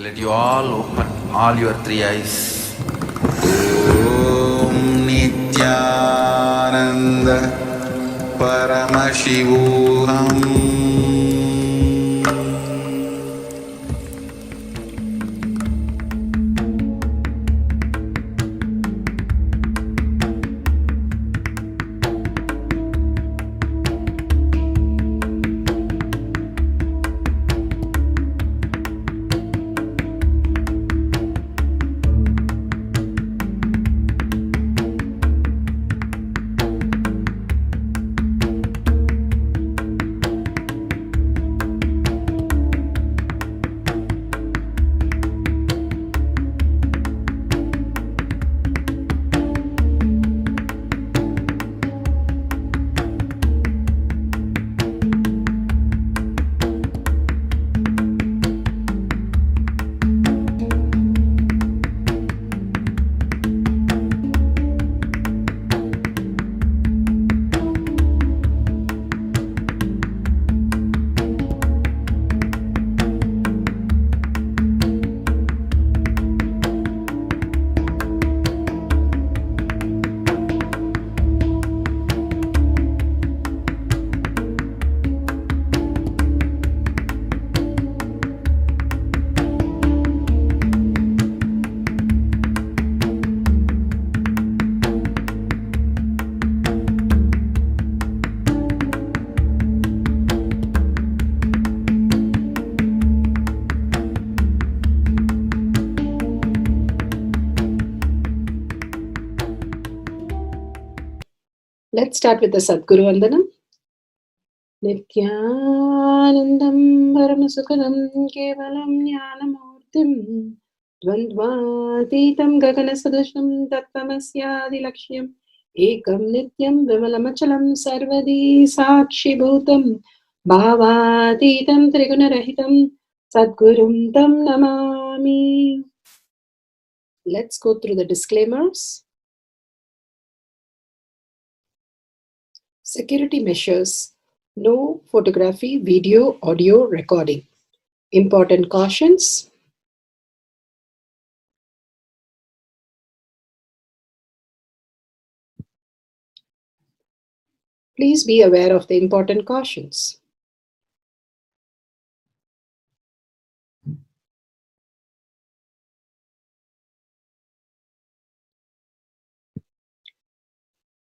Let you all open all your three eyes. Om Nithyananda Paramashivoham. Let's start with the Sadguru Vandanam. Nithyanandam Paramasukhanam Kevalam Jnanamurtim Dvandvatitam Gaganasadusham Tattvamasyaadilakshయం Ekam Nityam Vimalamachalam Sarvadi Sakshibhutam Bhavatitam Trigunarahitam Sadgurum Tam Namami. Let's go through the disclaimers. Security measures. No photography, video, audio recording. Important cautions. Please be aware of the important cautions.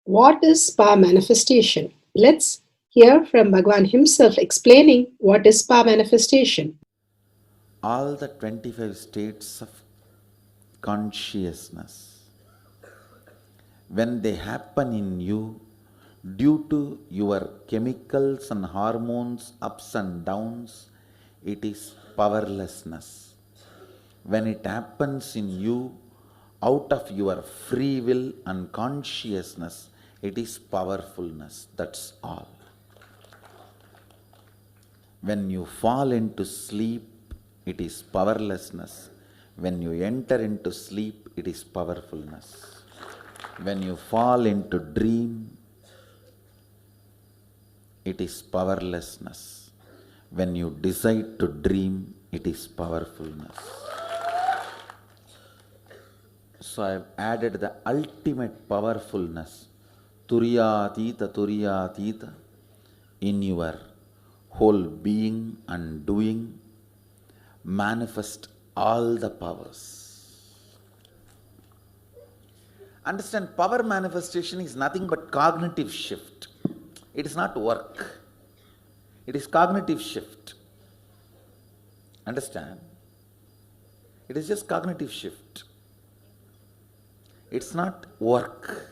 What is spa manifestation? Let's hear from Bhagavan himself explaining what is spa manifestation. All the 25 states of consciousness, when they happen in you due to your chemicals and hormones ups and downs, it is powerlessness. When it happens in you out of your free will and consciousness, it is powerfulness. That's all. When you fall into sleep, it is powerlessness. When you enter into sleep, it is powerfulness. When you fall into dream, it is powerlessness. When you decide to dream, it is powerfulness. So I have added the ultimate powerfulness, Turiyatita, in your whole being and doing. Manifest all the powers. Understand, power manifestation is nothing but cognitive shift. It is not work. It is cognitive shift. Understand? It is just cognitive shift. It's not work.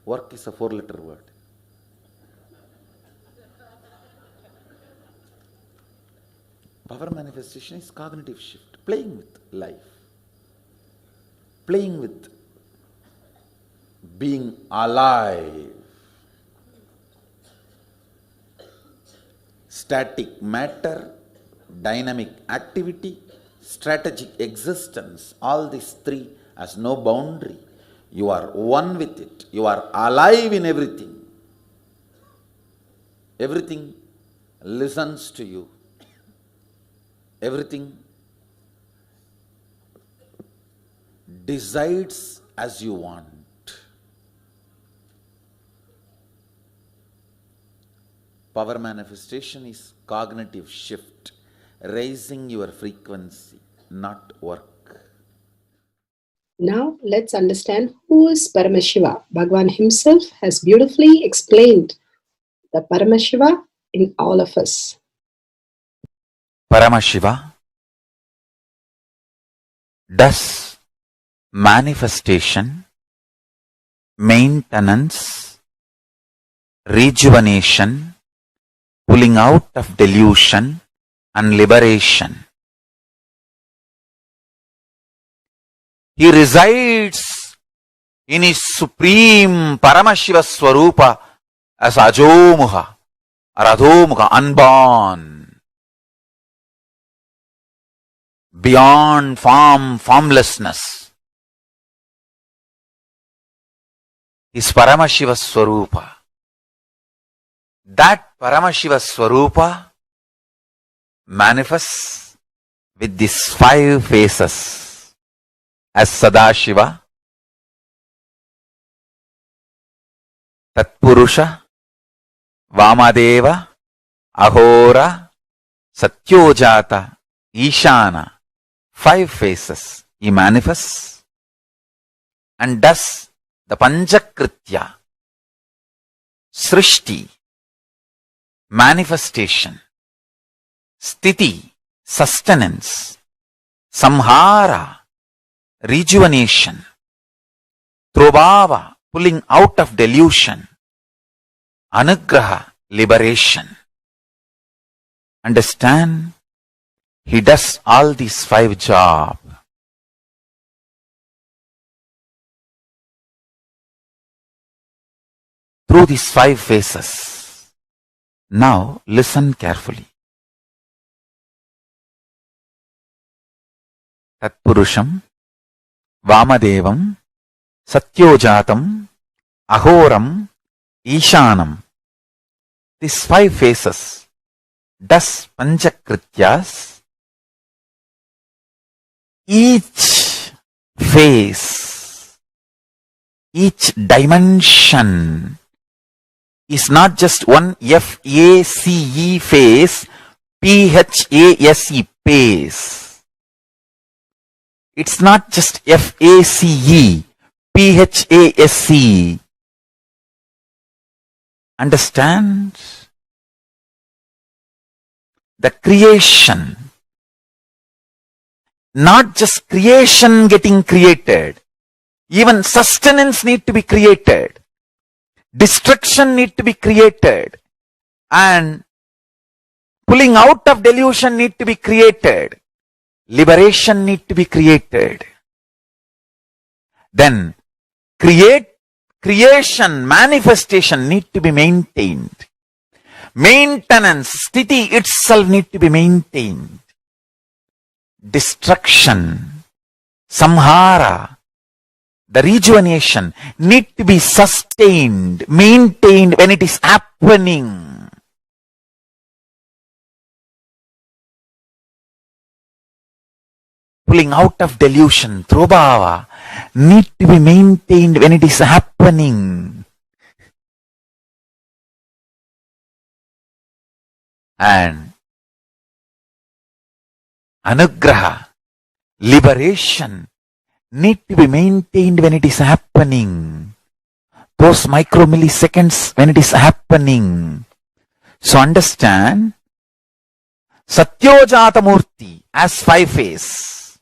Work is a 4-letter word. Power manifestation is cognitive shift, playing with life, playing with being alive. Static matter, dynamic activity, strategic existence, all these three has no boundary. You are one with it. You are alive in everything. Everything listens to you. Everything decides as you want. Power manifestation is cognitive shift, raising your frequency, not work. Now let's understand who is Paramashiva. Bhagavan himself has beautifully explained the Paramashiva in all of us. Paramashiva does manifestation, maintenance, rejuvenation, pulling out of delusion and liberation. He resides in his supreme Paramashiva Swarupa as Ajomuha or Adhomuha, unborn, beyond form, formlessness. His Paramashiva Swarupa. That Paramashiva Swarupa manifests with these 5 faces as Sadashiva, Tatpurusha, Vamadeva, Ahora, Satyojata, Ishana. 5 faces he manifests and does the Panchakritya, Srishti, manifestation, Sthiti, sustenance, Samhara, rejuvenation, Trobhava, pulling out of delusion, Anugraha, liberation. Understand? He does all these 5 jobs. Through these 5 phases. Now listen carefully. Tatpurusham, Vamadevam, Satyojatam, Ahoram, Ishanam. These 5 phases does Panchakrityas. Each phase, each dimension is not just one F-A-C-E phase, P-H-A-S-E phase. It's not just F-A-C-E, P-H-A-S-E. Understand? The creation, not just creation getting created, even sustenance need to be created, destruction need to be created, and pulling out of delusion need to be created, liberation need to be created. Then creation, manifestation need to be maintained. Maintenance, sthiti itself need to be maintained. Destruction, samhara, the rejuvenation need to be sustained, maintained when it is happening. Pulling out of delusion, trobhava, need to be maintained when it is happening. And anugraha, liberation, need to be maintained when it is happening. Those micromilliseconds when it is happening. So understand, Satyojata Murti as 5 phase,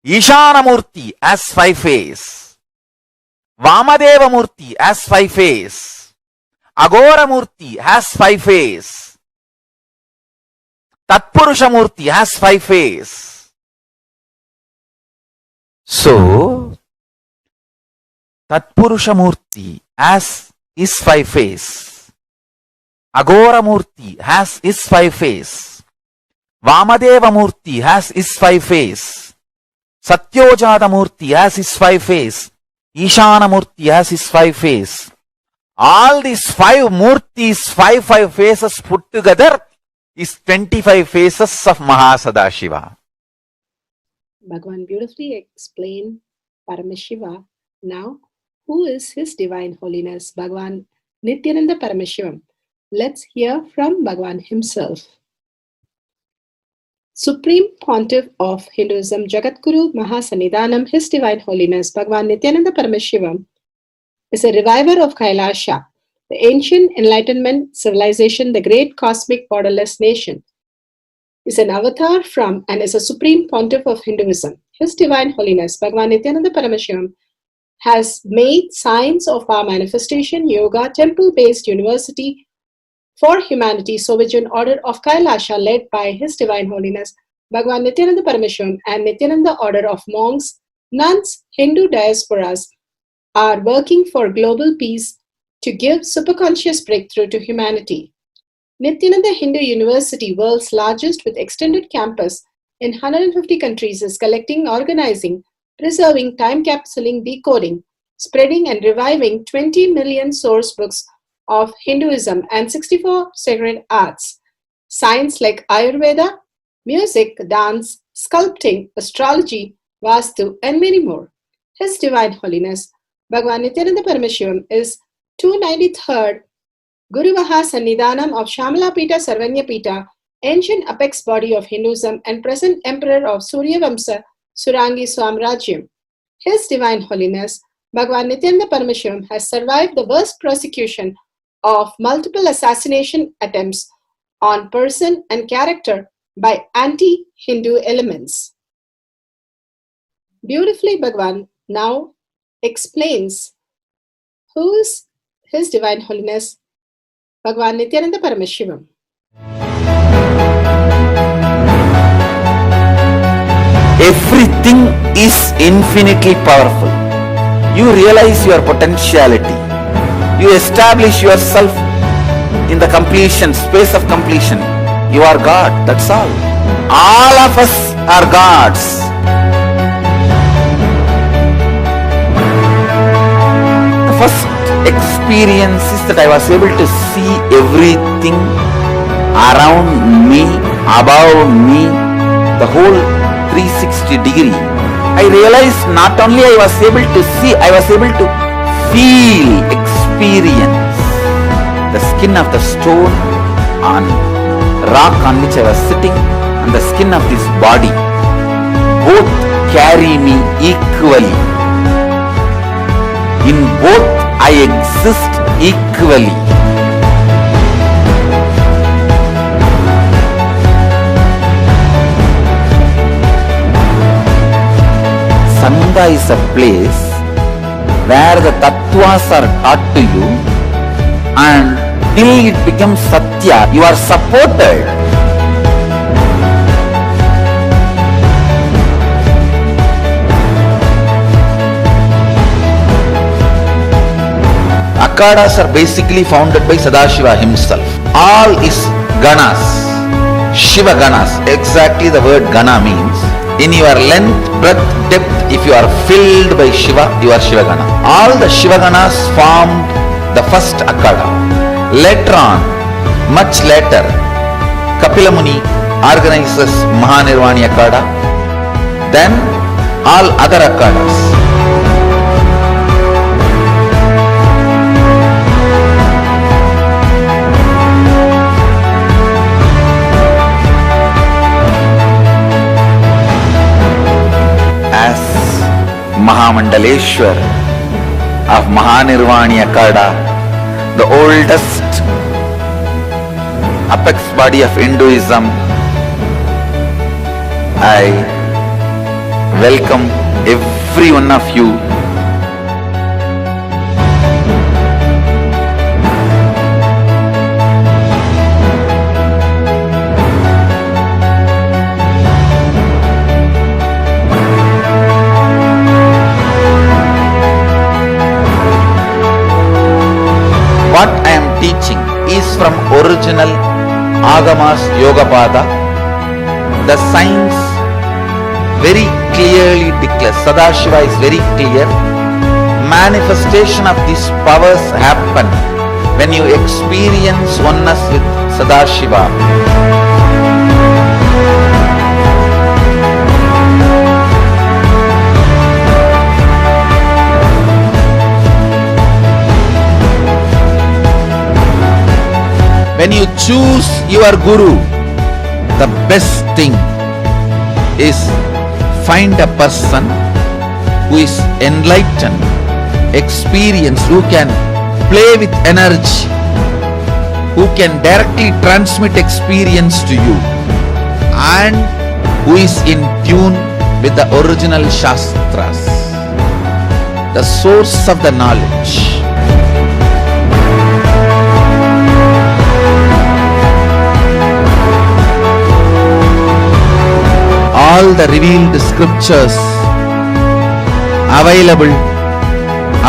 Ishana Murti as 5 phase, Vamadeva Murti as 5 phase, Agora Murti has 5 phase, Tatpurusha Murti has 5 phase. So, Tatpurusha Murti as is 5 phase, Agora Murti has is 5 phase, Vamadeva Murti has is 5 phase, Satyojata Murti has his 5 phase, Ishana Murti has his 5 phase. All these 5 Murtis, 5 phases put together is 25 phases of Mahasadashiva. Bhagavan beautifully explained Paramashiva. Now, who is His Divine Holiness Bhagwan Nithyananda Paramashivam? Let's hear from Bhagwan himself. Supreme Pontiff of Hinduism, Jagadguru Mahasannidhanam, His Divine Holiness Bhagwan Nithyananda Paramashivam is a reviver of Kailasha, the ancient Enlightenment civilization, the great cosmic borderless nation. Is an avatar from and is a supreme pontiff of Hinduism. His Divine Holiness Bhagwan Nithyananda Paramashivam has made science of our manifestation yoga temple-based university for humanity, Sovereign Order of Kailasha, led by His Divine Holiness Bhagwan Nithyananda Paramashivam and Nithyananda Order of Monks, Nuns, Hindu diasporas are working for global peace to give superconscious breakthrough to humanity. Nithyananda Hindu University, world's largest with extended campus in 150 countries, is collecting, organizing, preserving, time-capsuling, decoding, spreading and reviving 20 million source books of Hinduism and 64 sacred arts, science like Ayurveda, music, dance, sculpting, astrology, Vastu, and many more. His Divine Holiness Bhagwan Nithyananda Paramashivam is 293rd Guru Mahasannidhanam of Shamala Pita Sarvanya Pita, ancient apex body of Hinduism and present emperor of Surya Vamsa Surangi Swamrajyam. His Divine Holiness Bhagwan Nithyananda Paramashivam has survived the worst persecution of multiple assassination attempts on person and character by anti-Hindu elements. Beautifully, Bhagwan now explains who is His Divine Holiness Bhagwan Nithyananda Paramashivam. Everything is infinitely powerful. You realize your potentiality. You establish yourself in the completion, space of completion. You are God, that's all. All of us are gods. The first experience is that I was able to see everything around me, above me, the whole 360 degree. I realized not only I was able to see, I was able to feel, experience the skin of the stone on rock on which I was sitting and the skin of this body. Both carry me equally. In both I exist equally. Sangha is a place where the tattvas are taught to you, and till it becomes satya, you are supported. Akhadas are basically founded by Sadashiva himself. All is ganas, Shiva ganas. Exactly the word gana means. In your length, breadth, depth, if you are filled by Shiva, you are Shiva Gana. All the Shiva Ganas formed the first Akhada. Later on, much later, Kapila Muni organizes Mahanirvani Akhada. Then all other Akhadas. As Mahamandaleshwar of Mahanirvani Akhada, the oldest apex body of Hinduism, I welcome every one of you. What I am teaching is from original Agamas Yogapada. The science very clearly declares, Sadashiva is very clear, manifestation of these powers happen when you experience oneness with Sadashiva. choose your guru. The best thing is find a person who is enlightened, experienced, who can play with energy, who can directly transmit experience to you, and who is in tune with the original Shastras, the source of the knowledge. All the revealed scriptures available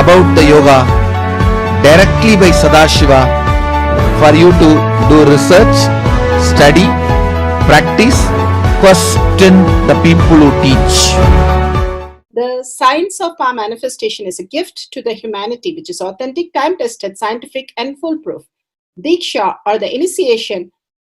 about the yoga directly by Sadashiva for you to do research, study, practice, question the people who teach. The science of power manifestation is a gift to the humanity, which is authentic, time-tested, scientific, and foolproof. Diksha, or the initiation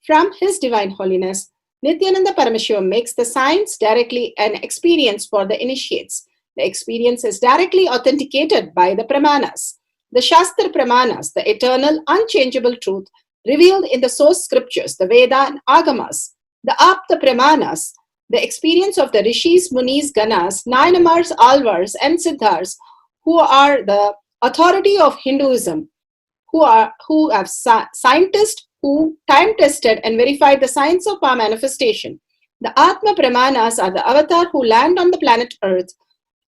from His Divine Holiness, Nithyananda Paramashivam, makes the science directly an experience for the initiates. The experience is directly authenticated by the Pramanas. The Shastra Pramanas, the eternal, unchangeable truth revealed in the source scriptures, the Veda and Agamas. The Apta Pramanas, the experience of the Rishis, Munis, Ganas, Nayanamars, Alvars, and Siddhars, who are the authority of Hinduism, who have scientists who time-tested and verified the science of power manifestation. The Atma Pramanas are the avatar who land on the planet Earth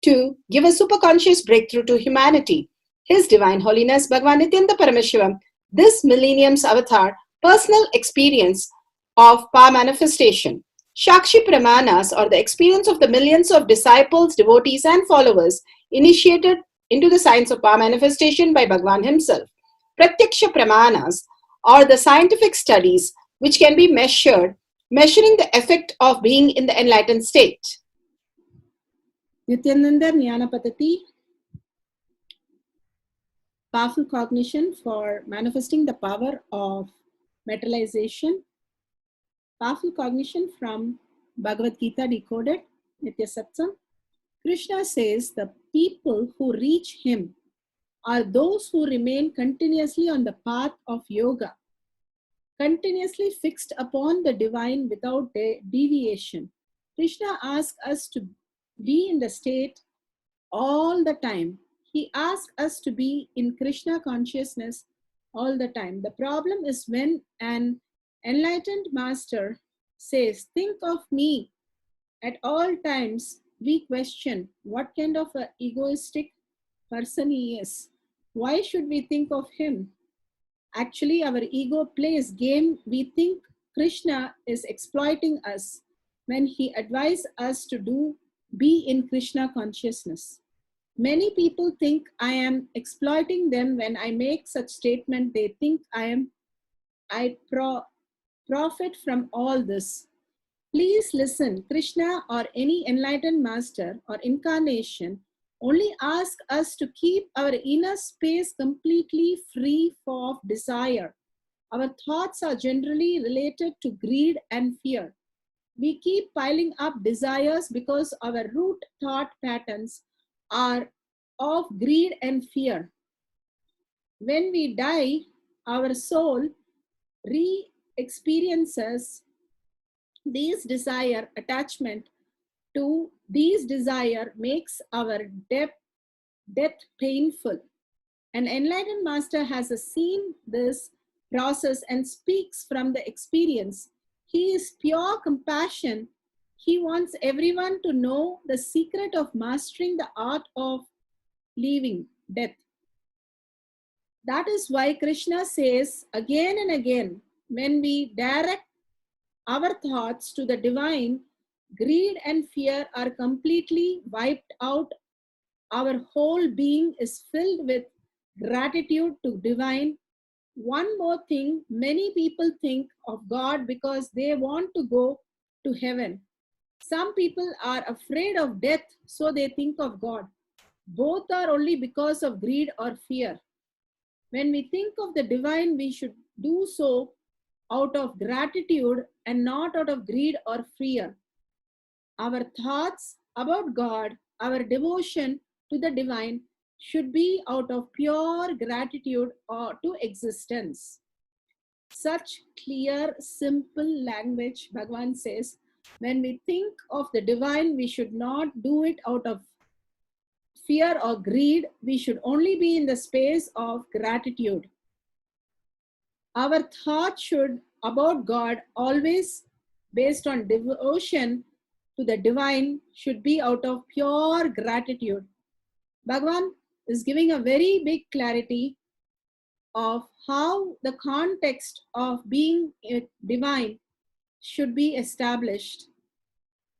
to give a superconscious breakthrough to humanity. His Divine Holiness Bhagavan Nithyananda Paramashivam, this millennium's avatar, personal experience of power manifestation. Shakshi Pramanas, or the experience of the millions of disciples, devotees, and followers initiated into the science of power manifestation by Bhagavan himself. Pratyaksha Pramanas, or the scientific studies which can be measuring the effect of being in the enlightened state. Nithyananda Jnana Paddhati, powerful cognition for manifesting the power of materialization. Powerful cognition from Bhagavad Gita decoded, Nitya Satsang. Krishna says the people who reach him are those who remain continuously on the path of yoga, continuously fixed upon the divine without deviation. Krishna asks us to be in the state all the time. He asks us to be in Krishna consciousness all the time. The problem is when an enlightened master says, "Think of me," at all times we question what kind of an egoistic person he is. Why should we think of him? Actually, our ego plays game. We think Krishna is exploiting us when he advises us to be in Krishna consciousness. Many people think I am exploiting them when I make such statement. They think I profit from all this. Please listen. Krishna or any enlightened master or incarnation only ask us to keep our inner space completely free of desire. Our thoughts are generally related to greed and fear. We keep piling up desires because our root thought patterns are of greed and fear. When we die, our soul re-experiences these desire. Attachment to these desire makes our death painful. An enlightened master has seen this process and speaks from the experience. He is pure compassion. He wants everyone to know the secret of mastering the art of leaving death. That is why Krishna says again and again, when we direct our thoughts to the divine, greed and fear are completely wiped out. Our whole being is filled with gratitude to divine. One more thing, many people think of God because they want to go to heaven. Some people are afraid of death, so they think of God. Both are only because of greed or fear. When we think of the divine, we should do so out of gratitude and not out of greed or fear. Our thoughts about God, our devotion to the divine should be out of pure gratitude or to existence. such clear, simple language. Bhagavan says, when we think of the divine, we should not do it out of fear or greed. We should only be in the space of gratitude. Our thought should about God, always based on devotion to the divine, should be out of pure gratitude. Bhagavan is giving a very big clarity of how the context of being divine should be established.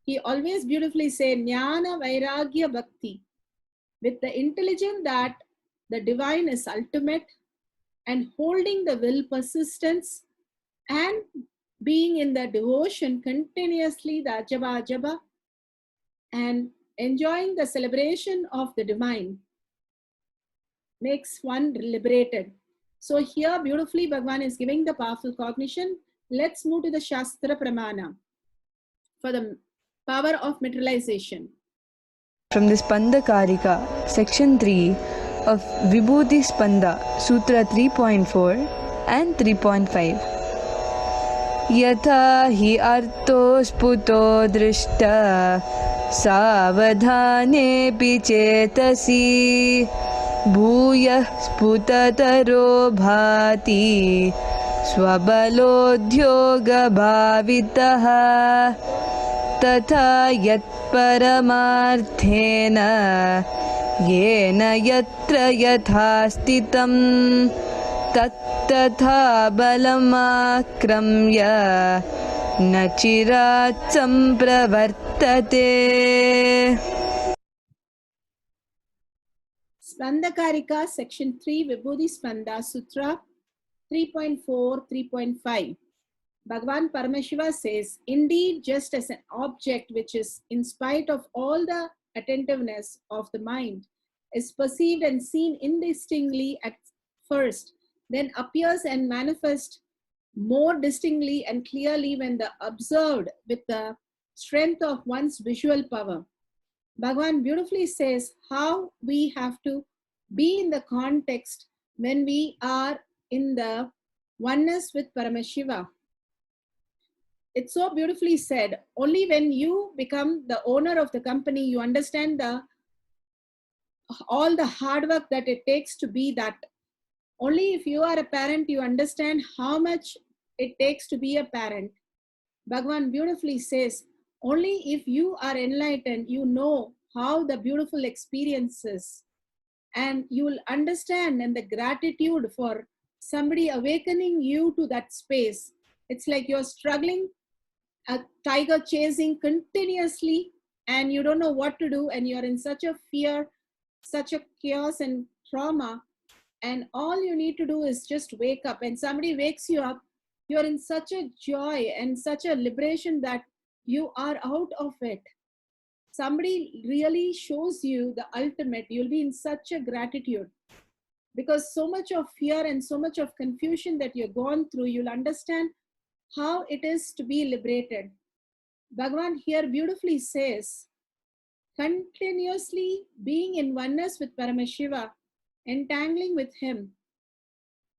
He always beautifully says, Jnana Vairagya Bhakti, with the intelligence that the divine is ultimate, and holding the will persistence, and being in the devotion continuously, the ajaba ajaba, and enjoying the celebration of the divine makes one liberated. So here beautifully Bhagavan is giving the powerful cognition. Let's move to the Shastra Pramana for the power of materialization. From the Spanda Karika, section 3 of Vibhuti Spanda, Sutra 3.4 and 3.5. Yatha hi arto sputo drishta savadhane pichetasi bhuyah sputataro bhati swabalodhyoga bhavitaha तथा यत्परमार्थेन येन यत्र यथा स्थितं तत्तथा बलमाक्रम्य न चिरात् सम्प्रवर्तते. Spandakarika, section 3, Vibhuti Spanda, Sutra 3.4, 3.5. Bhagavan Paramashiva says, indeed, just as an object which is, in spite of all the attentiveness of the mind, is perceived and seen indistinctly at first, then appears and manifests more distinctly and clearly when the observed with the strength of one's visual power. Bhagavan beautifully says how we have to be in the context when we are in the oneness with Paramashiva. It's so beautifully said. Only when you become the owner of the company, you understand all the hard work that it takes to be that. Only if you are a parent, you understand how much it takes to be a parent. Bhagavan beautifully says, only if you are enlightened, you know how the beautiful experiences, and you will understand, and the gratitude for somebody awakening you to that space. It's like you're struggling, a tiger chasing continuously, and you don't know what to do, and you're in such a fear, such a chaos and trauma, and all you need to do is just wake up, and somebody wakes you up. You're in such a joy and such a liberation that you are out of it. Somebody really shows you the ultimate, you'll be in such a gratitude, because so much of fear and so much of confusion that you've gone through, you'll understand how it is to be liberated. Bhagavan here beautifully says, continuously being in oneness with Paramashiva, entangling with him,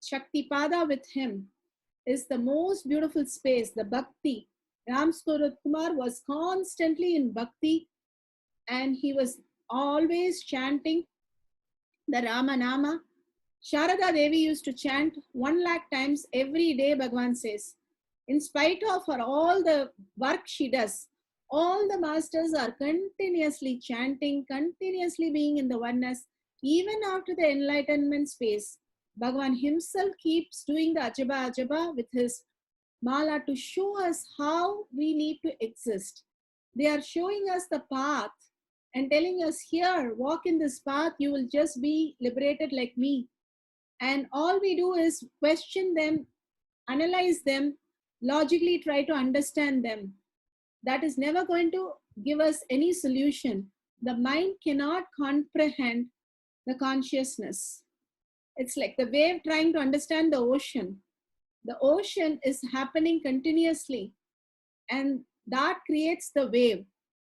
Shaktipada with him, is the most beautiful space, the bhakti. Ram Surat Kumar was constantly in bhakti, and he was always chanting the Rama Nama. Sharada Devi used to chant 1 lakh times every day, Bhagavan says. In spite of her, all the work she does, all the masters are continuously chanting, continuously being in the oneness. Even after the enlightenment space, Bhagavan himself keeps doing the Ajaba Ajaba with his mala to show us how we need to exist. They are showing us the path and telling us, here, walk in this path, you will just be liberated like me. And all we do is question them, analyze them, logically try to understand them. That is never going to give us any solution. The mind cannot comprehend the consciousness. It's like the wave trying to understand the ocean. The ocean is happening continuously, and that creates the wave.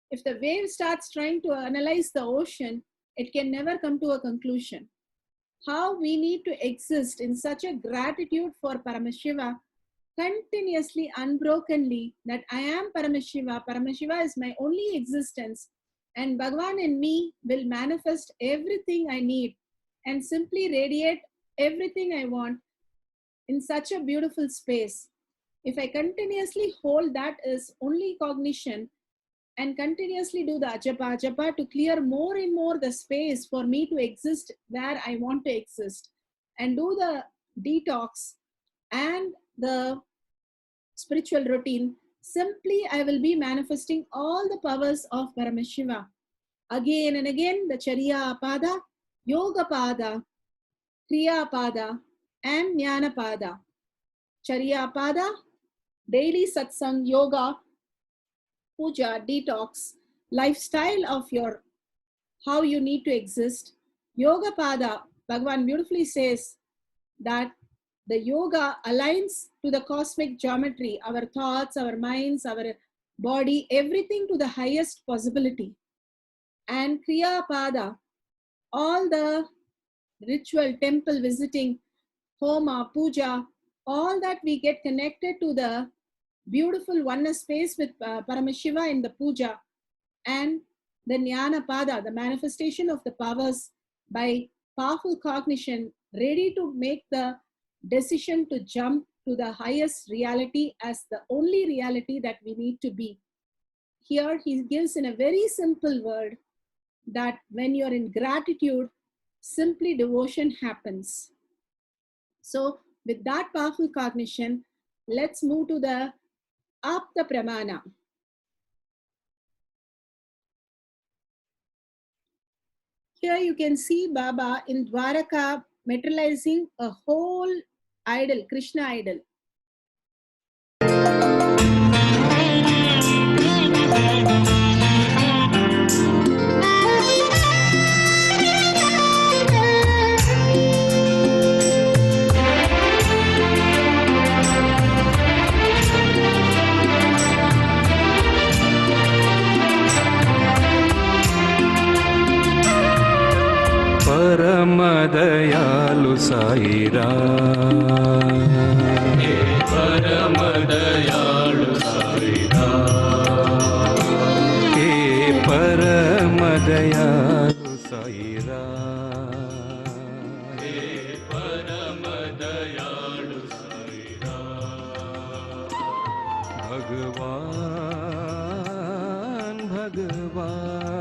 If the wave starts trying to analyze the ocean, it can never come to a conclusion. How we need to exist in such a gratitude for Paramashiva continuously, unbrokenly, that I am Paramashiva. Paramashiva is my only existence, and Bhagavan in me will manifest everything I need and simply radiate everything I want in such a beautiful space. If I continuously hold that as only cognition and continuously do the ajapa to clear more and more the space for me to exist where I want to exist, and do the detox and the spiritual routine, simply I will be manifesting all the powers of Paramashiva. Again and again, the Charya Pada, Yoga Pada, Kriya Pada, and Jnana Pada. Charya Pada, daily satsang, yoga, puja, detox, lifestyle of your how you need to exist. Yoga Pada, Bhagavan beautifully says that the yoga aligns to the cosmic geometry, our thoughts, our minds, our body, everything to the highest possibility. And Kriya Pada, all the ritual, temple visiting, homa, puja, all that we get connected to the beautiful oneness space with Paramashiva in the puja. And the Jnana Pada, the manifestation of the powers by powerful cognition, ready to make the decision to jump to the highest reality as the only reality that we need to be. Here he gives in a very simple word that when you're in gratitude, simply devotion happens. So with that powerful cognition, let's move to the Apta Pramana. Here you can see Baba in Dwaraka materializing a whole idol, Krishna idol. परम दयालु साईरा, हे परम दयालु साईरा, हे परम दयालु साईरा, हे परम दयालु साईरा, भगवान भगवान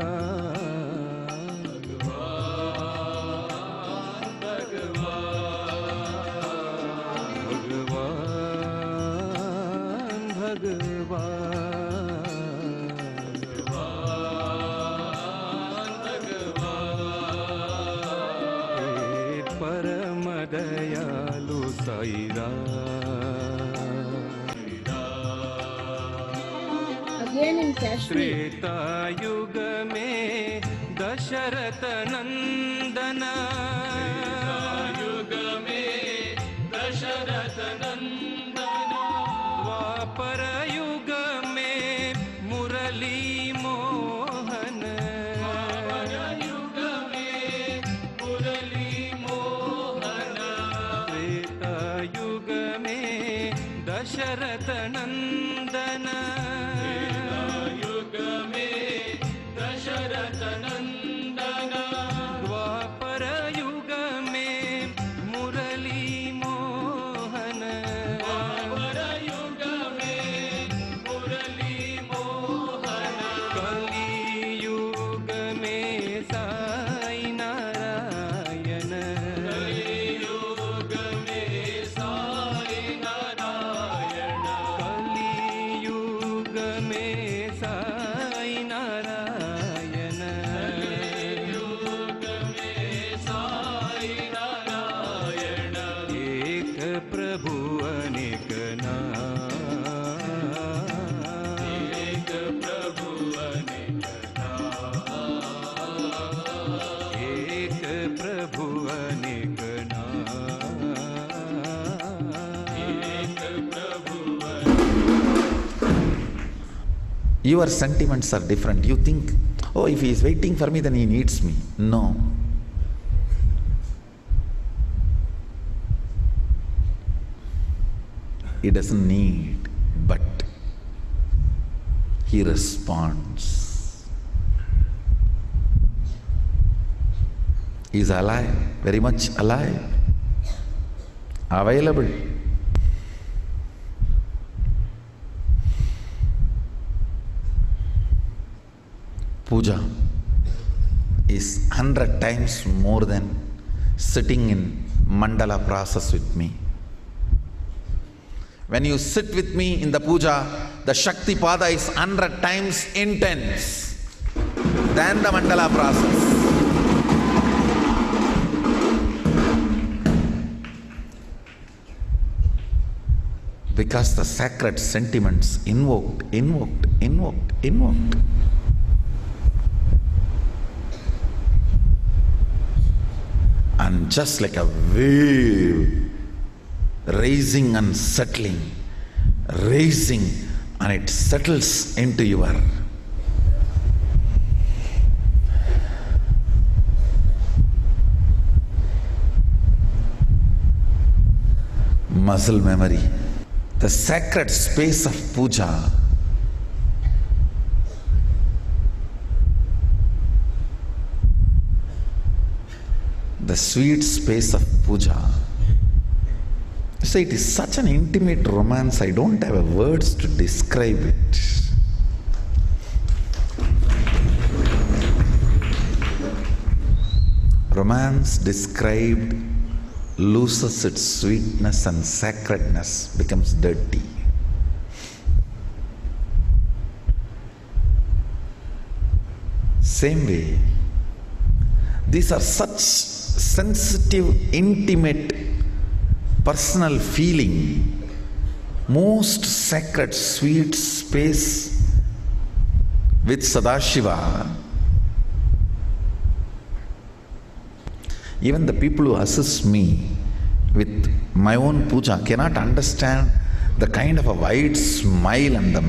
Again in Kashmir. त्रेता युग में दशरथ नंदना, युग में दशरथ नंदना, द्वापर युग में मुरली मोहन, द्वापर युग में मुरली मोहन, त्रेता युग में दशरथ नंदना, दशरथ नंदना, द्वापर युग में मुरली मोहन, द्वापर युग में मुरली मोहन, कली युग में साई नारायण, कली युग में साई नारायण, कली युग में साई नारायण, एक प्रभु अनेक नाम, एक प्रभु अनेक नाम, एक प्रभु अनेक नाम, एक प्रभु। Your sentiments are different. You think, oh, if he is waiting for me, then he needs me. No. He doesn't need, but he responds. He is alive, very much alive, available. Puja is 100 times more than sitting in mandala process with me. When you sit with me in the puja, the Shakti Pada is 100 times intense than the mandala process. Because the sacred sentiments invoked. And just like a wave, raising and settling, raising, and it settles into your muscle memory. The sacred space of puja the sweet space of puja. So it is such an intimate romance, I don't have words to describe it. Romance described loses its sweetness and sacredness, becomes dirty. Same way, these are such sensitive, intimate, personal feeling, most sacred, sweet space with Sadashiva. Even the people who assist me with my own puja cannot understand the kind of a wide smile and the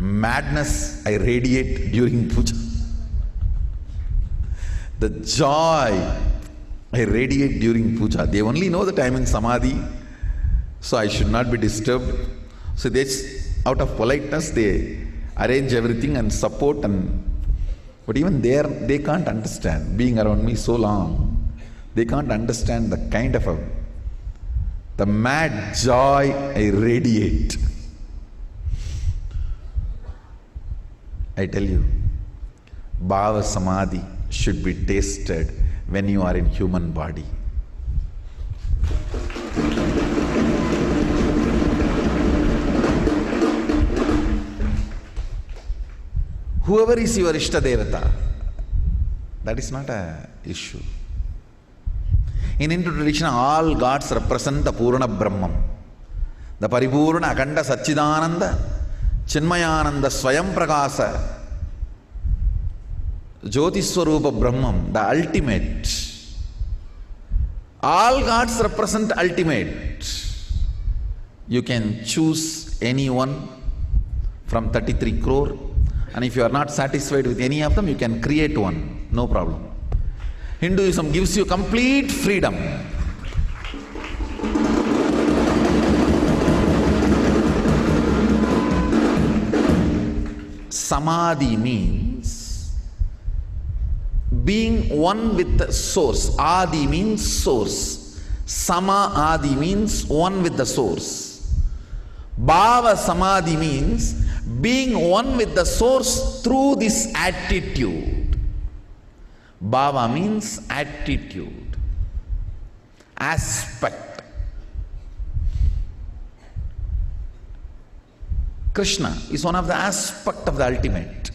madness I radiate during puja. The joy I radiate during puja. They only know that I am in samadhi, so I should not be disturbed. So out of politeness, they arrange everything and support, but even there, they can't understand. Being around me so long, they can't understand the kind of the mad joy I radiate. I tell you, Bhava Samadhi should be tasted when you are in human body. Whoever is your Ishta Devata, that is not an issue. In Hindu tradition, all gods represent the Purana Brahman, the Paripurna Akanda Satchidananda, Chinmayananda Swayam Prakasa, Jyoti Swarupa Brahman, the ultimate. All gods represent ultimate. You can choose anyone from 33 crore, and if you are not satisfied with any of them, you can create one, no problem. Hinduism gives you complete freedom. Samadhi means being one with the source. Adi means source. Sama Adi means one with the source. Bhava Samadhi means being one with the source through this attitude. Bhava means attitude, aspect. Krishna is one of the aspect of the ultimate.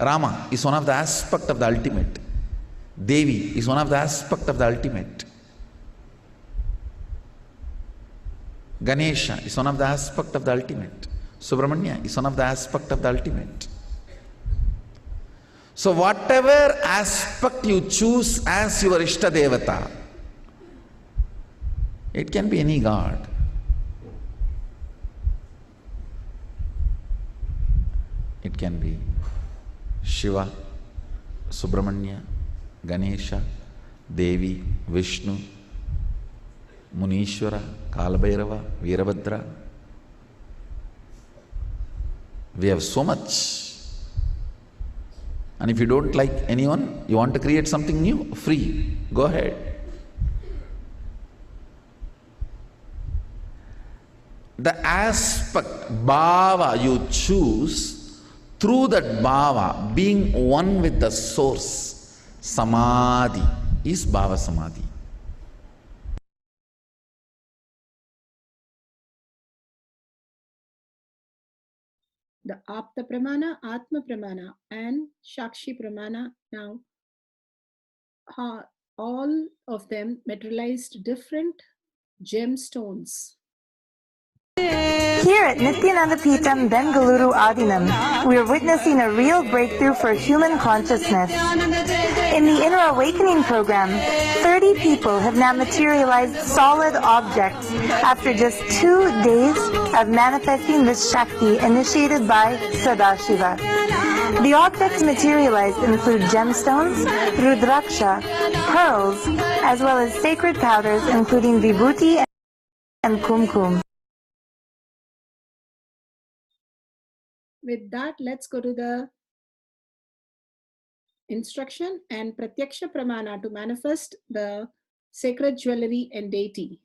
Rama is one of the aspect of the ultimate. Devi is one of the aspect of the ultimate. Ganesha is one of the aspect of the ultimate. Subramanya is one of the aspect of the ultimate. So whatever aspect you choose as your Ishta Devata, it can be any god. It can be Shiva, Subramanya, Ganesha, Devi, Vishnu, Munishwara, Kalabhairava, Veerabhadra. We have so much. And if you don't like anyone, you want to create something new, free, go ahead. The aspect, bhava, you choose, through that bhava, being one with the source, samadhi is bhava samadhi. The Apta Pramana, Atma Pramana, and Shakshi Pramana now, all of them materialized different gemstones. Here at Nithyananda Peetham, Bengaluru Adinam, we are witnessing a real breakthrough for human consciousness. In the Inner Awakening program, 30 people have now materialized solid objects after just 2 days of manifesting this Shakti initiated by Sadashiva. The objects materialized include gemstones, rudraksha, pearls, as well as sacred powders including vibhuti and kumkum. With that, let's go to the instruction and Pratyaksha Pramana to manifest the sacred jewelry and deity.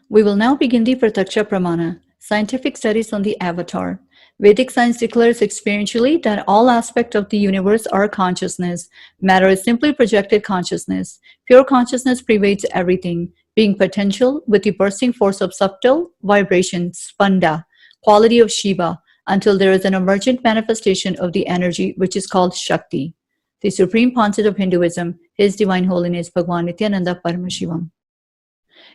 We will now begin the Pratyaksha Pramana, scientific studies on the avatar. Vedic science declares experientially that all aspects of the universe are consciousness. Matter is simply projected consciousness. Pure consciousness pervades everything, being potential with the bursting force of subtle vibration, spanda, quality of Shiva, until there is an emergent manifestation of the energy which is called Shakti. The supreme pontiff of Hinduism, His Divine Holiness Bhagwan Nithyananda Paramashivam.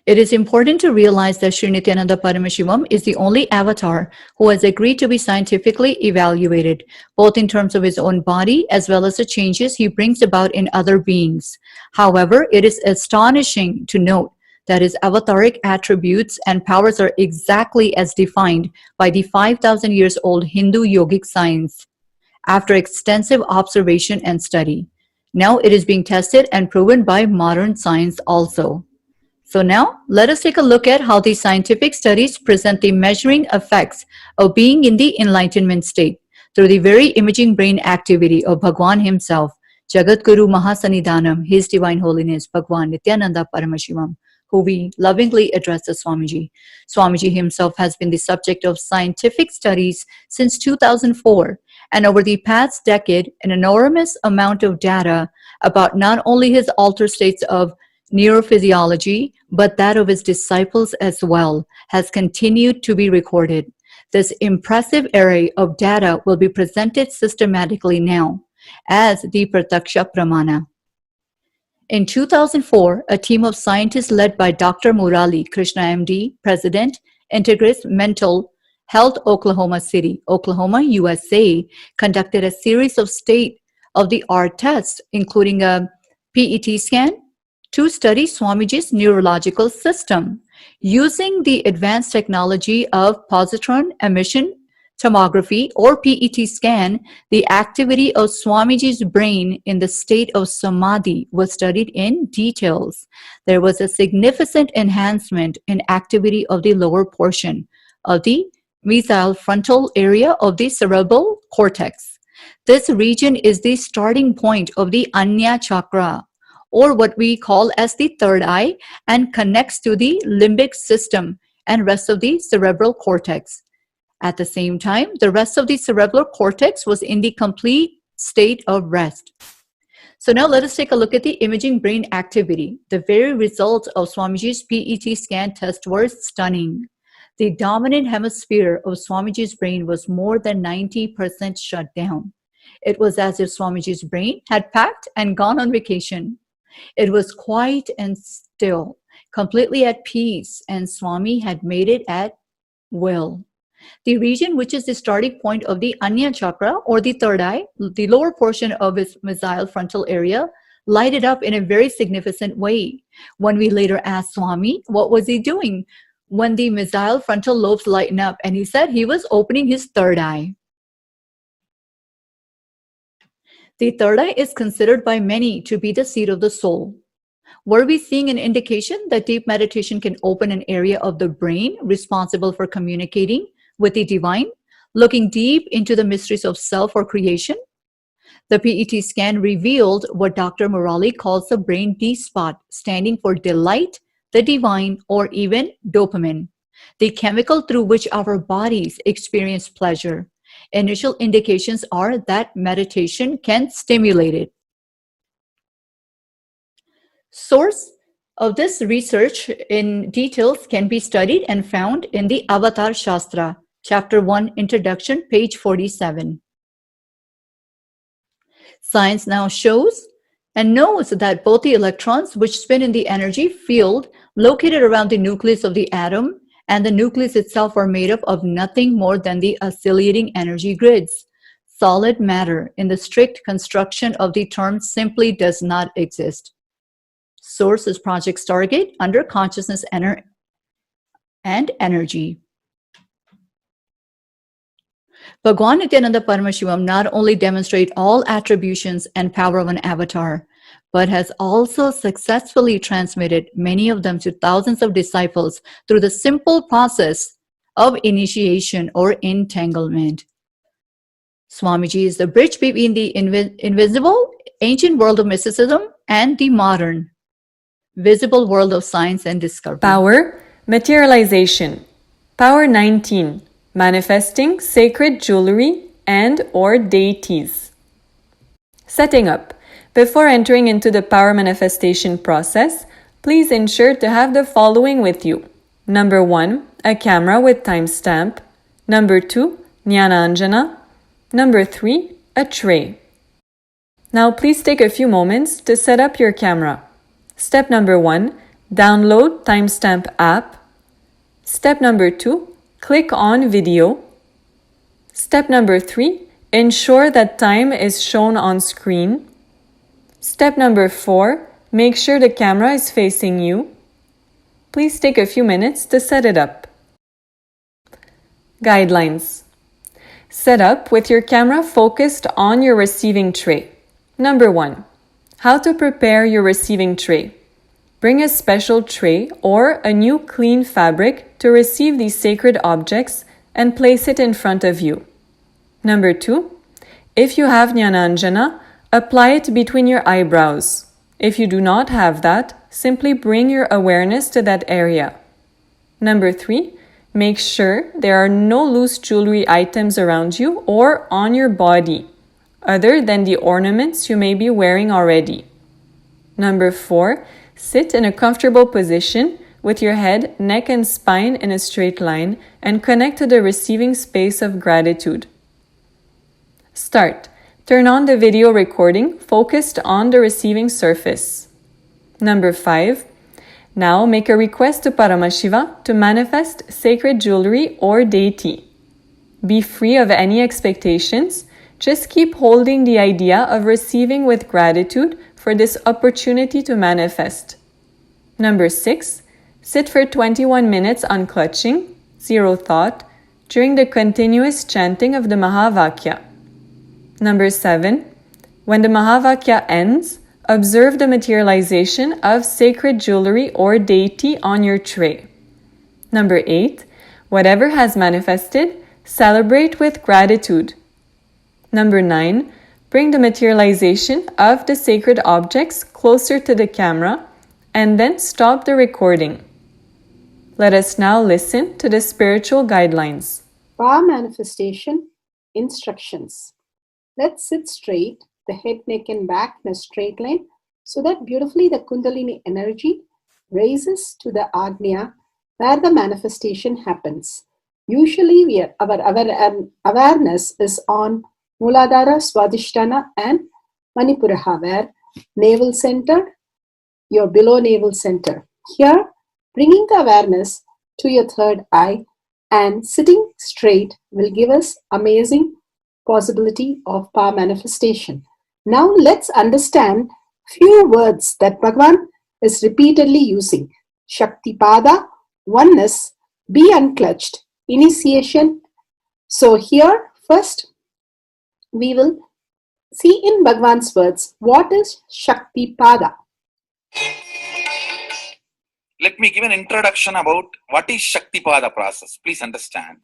It is important to realize that Sri Nithyananda Paramashivam is the only avatar who has agreed to be scientifically evaluated, both in terms of his own body as well as the changes he brings about in other beings. However, it is astonishing to note that his avataric attributes and powers are exactly as defined by the 5,000 years old Hindu yogic science after extensive observation and study. Now it is being tested and proven by modern science also. So now, let us take a look at how these scientific studies present the measuring effects of being in the enlightenment state through the very imaging brain activity of Bhagwan himself, Jagadguru Mahasannidhanam, His Divine Holiness Bhagwan Nithyananda Paramashivam, who we lovingly address as Swamiji. Swamiji himself has been the subject of scientific studies since 2004, and over the past decade, an enormous amount of data about not only his altered states of neurophysiology, but that of his disciples as well, has continued to be recorded. This impressive array of data will be presented systematically now as the Pratyaksha Pramana. In 2004, a team of scientists led by Dr. Murali Krishna MD, President, Integris Mental Health Oklahoma City, Oklahoma, USA, conducted a series of state-of-the-art tests, including a PET scan, to study Swamiji's neurological system. Using the advanced technology of positron emission tomography or PET scan, the activity of Swamiji's brain in the state of samadhi was studied in details. There was a significant enhancement in activity of the lower portion of the mesial frontal area of the cerebral cortex. This region is the starting point of the Anya chakra, or what we call as the third eye, and connects to the limbic system and rest of the cerebral cortex. At the same time, the rest of the cerebral cortex was in the complete state of rest. So now let us take a look at the imaging brain activity. The very results of Swamiji's PET scan test were stunning. The dominant hemisphere of Swamiji's brain was more than 90% shut down. It was as if Swamiji's brain had packed and gone on vacation. It was quiet and still, completely at peace, and Swami had made it at will. The region which is the starting point of the Anya chakra or the third eye, the lower portion of its mesial frontal area, lighted up in a very significant way. When we later asked Swami, what was he doing when the mesial frontal lobes lighten up? And he said he was opening his third eye. The third eye is considered by many to be the seat of the soul. Were we seeing an indication that deep meditation can open an area of the brain responsible for communicating with the divine, looking deep into the mysteries of self or creation? The PET scan revealed what Dr. Murali calls the brain D spot, standing for delight, the divine, or even dopamine, the chemical through which our bodies experience pleasure. Initial indications are that meditation can stimulate it. Source of this research in details can be studied and found in the Avatar Shastra, Chapter 1, Introduction, page 47. Science now shows and knows that both the electrons, which spin in the energy field located around the nucleus of the atom, and the nucleus itself are made up of nothing more than the oscillating energy grids. Solid matter, in the strict construction of the term, simply does not exist. Source is Project Stargate under Consciousness and Energy. Bhagwan Nithyananda Paramashivam not only demonstrates all attributions and power of an avatar, but has also successfully transmitted many of them to thousands of disciples through the simple process of initiation or entanglement. Swamiji is the bridge between the invisible, ancient world of mysticism and the modern, visible world of science and discovery. Power, materialization. Power 19. Manifesting sacred jewelry and or deities. Setting up. Before entering into the power manifestation process, please ensure to have the following with you. Number 1, a camera with timestamp. Number 2, Jnana. Number 3, a tray. Now please take a few moments to set up your camera. Step number 1, download timestamp app. Step number 2, click on video. Step number 3, ensure that time is shown on screen. Step number 4, make sure the camera is facing you. Please take a few minutes to set it up. Guidelines. Set up with your camera focused on your receiving tray. Number 1, how to prepare your receiving tray. Bring a special tray or a new clean fabric to receive these sacred objects and place it in front of you. Number 2, if you have Jnana, apply it between your eyebrows. If you do not have that, simply bring your awareness to that area. Number 3, make sure there are no loose jewelry items around you or on your body, other than the ornaments you may be wearing already. Number 4, sit in a comfortable position with your head, neck, and spine in a straight line and connect to the receiving space of gratitude. Start. Turn on the video recording focused on the receiving surface. Number 5. Now make a request to Paramashiva to manifest sacred jewelry or deity. Be free of any expectations. Just keep holding the idea of receiving with gratitude for this opportunity to manifest. Number 6. Sit for 21 minutes unclutching, zero thought, during the continuous chanting of the Mahavakya. Number 7. When the Mahavakya ends, observe the materialization of sacred jewelry or deity on your tray. Number 8. Whatever has manifested, celebrate with gratitude. Number 9. Bring the materialization of the sacred objects closer to the camera and then stop the recording. Let us now listen to the spiritual guidelines. Power manifestation instructions. Let's sit straight, the head, neck, and back in a straight line, so that beautifully the Kundalini energy raises to the Agnya where the manifestation happens. Usually, our awareness is on Muladhara, Swadhisthana, and Manipuraha, where navel center, your below navel center. Here, bringing the awareness to your third eye and sitting straight will give us amazing possibility of power manifestation. Now let's understand few words that Bhagavan is repeatedly using. Shakti Pada, oneness, be unclutched, initiation. So here first we will see in Bhagavan's words what is Shakti Pada. let me give an introduction about what is Shaktipada process. Please understand.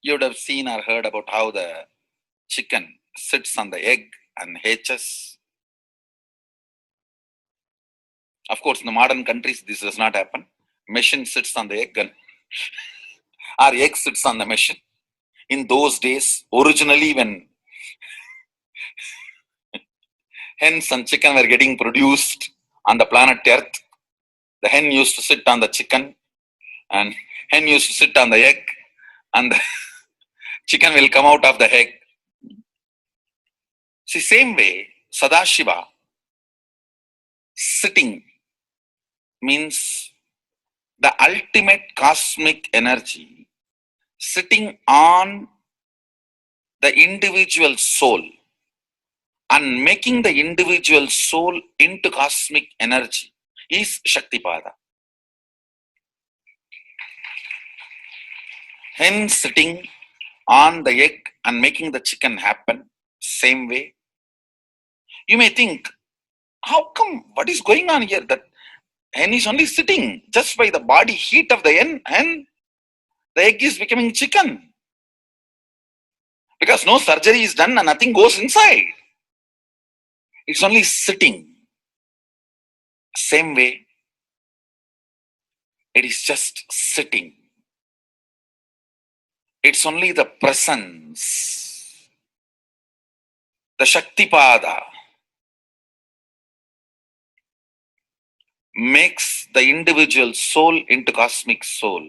You would have seen or heard about how the chicken sits on the egg and hatches. Of course, in the modern countries, this does not happen. Machine sits on the egg and our egg sits on the machine. In those days, originally when hens and chicken were getting produced on the planet Earth, the hen used to sit on the chicken and hen used to sit on the egg, and the chicken will come out of the egg. See, same way, Sadashiva sitting means the ultimate cosmic energy sitting on the individual soul and making the individual soul into cosmic energy is Shaktipada. Hence, sitting on the egg and making the chicken happen, same way. You may think, how come, what is going on here? That hen is only sitting just by the body heat of the hen, the egg is becoming chicken. Because no surgery is done and nothing goes inside. It's only sitting. Same way, it is just sitting. It's only the presence, the Shaktipada, makes the individual soul into cosmic soul.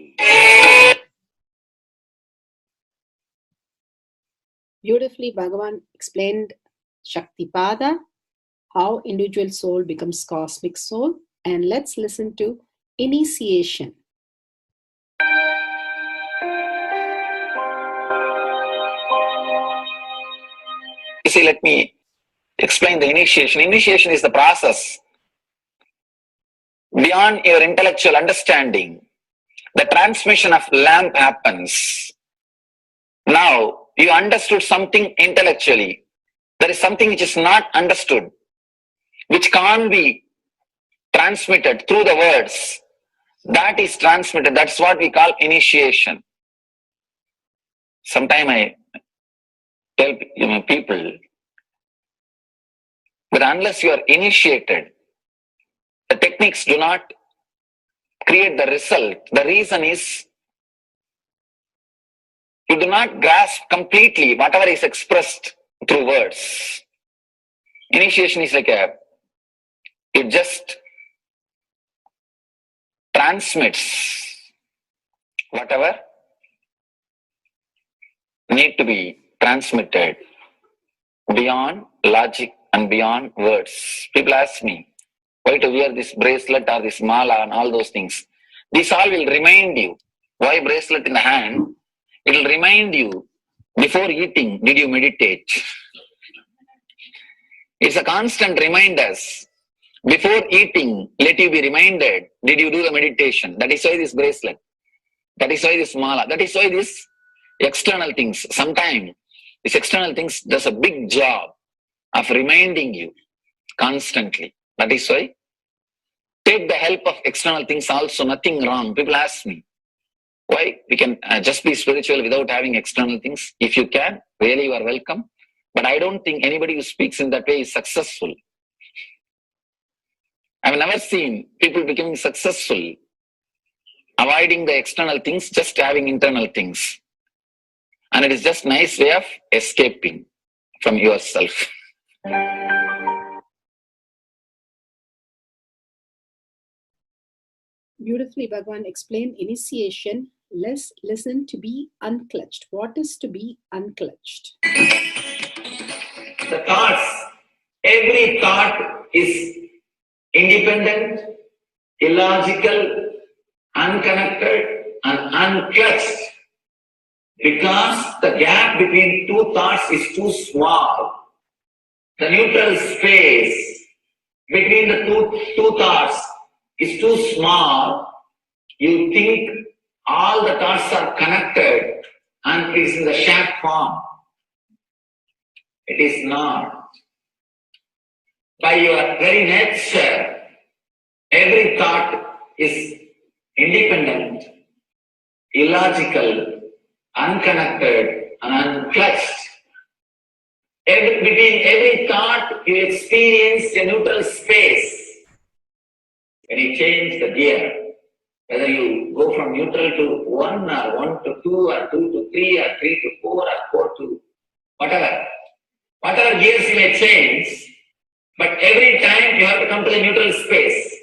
Beautifully, Bhagavan explained Shaktipada, how individual soul becomes cosmic soul. And let's listen to initiation. You see, let me explain the initiation. Initiation is the process beyond your intellectual understanding. The transmission of lamp happens. Now, you understood something intellectually. There is something which is not understood, which can't be transmitted through the words. That is transmitted. That's what we call initiation. Sometimes I tell people that unless you are initiated, the techniques do not create the result. The reason is you do not grasp completely whatever is expressed through words. Initiation is like it just transmits whatever need to be transmitted beyond logic and beyond words. People ask me why to wear this bracelet or this mala and all those things. This all will remind you. Why bracelet in the hand? It will remind you, before eating, did you meditate? It's a constant reminder. Before eating, let you be reminded, did you do the meditation? That is why this bracelet. That is why this mala. That is why this external things. Sometimes these external things does a big job of reminding you constantly. That is why take the help of external things also, nothing wrong. People ask me, why we can just be spiritual without having external things? If you can, really you are welcome. But I don't think anybody who speaks in that way is successful. I've never seen people becoming successful avoiding the external things, just having internal things. And it is just nice way of escaping from yourself. Beautifully, Bhagavan explained initiation. Let's listen to be unclutched. What is to be unclutched? The thoughts, every thought is independent, illogical, unconnected, and unclutched. Because the gap between two thoughts is too small. The neutral space between the two thoughts is too small. You think all the thoughts are connected and it is in the shape form. It is not. By your very nature, every thought is independent, illogical, unconnected, and unclutched. Between every thought, you experience a neutral space. When you change the gear, whether you go from neutral to 1 or 1 to 2 or 2 to 3 or 3 to 4 or 4 to whatever gears you may change, but every time you have to come to the neutral space.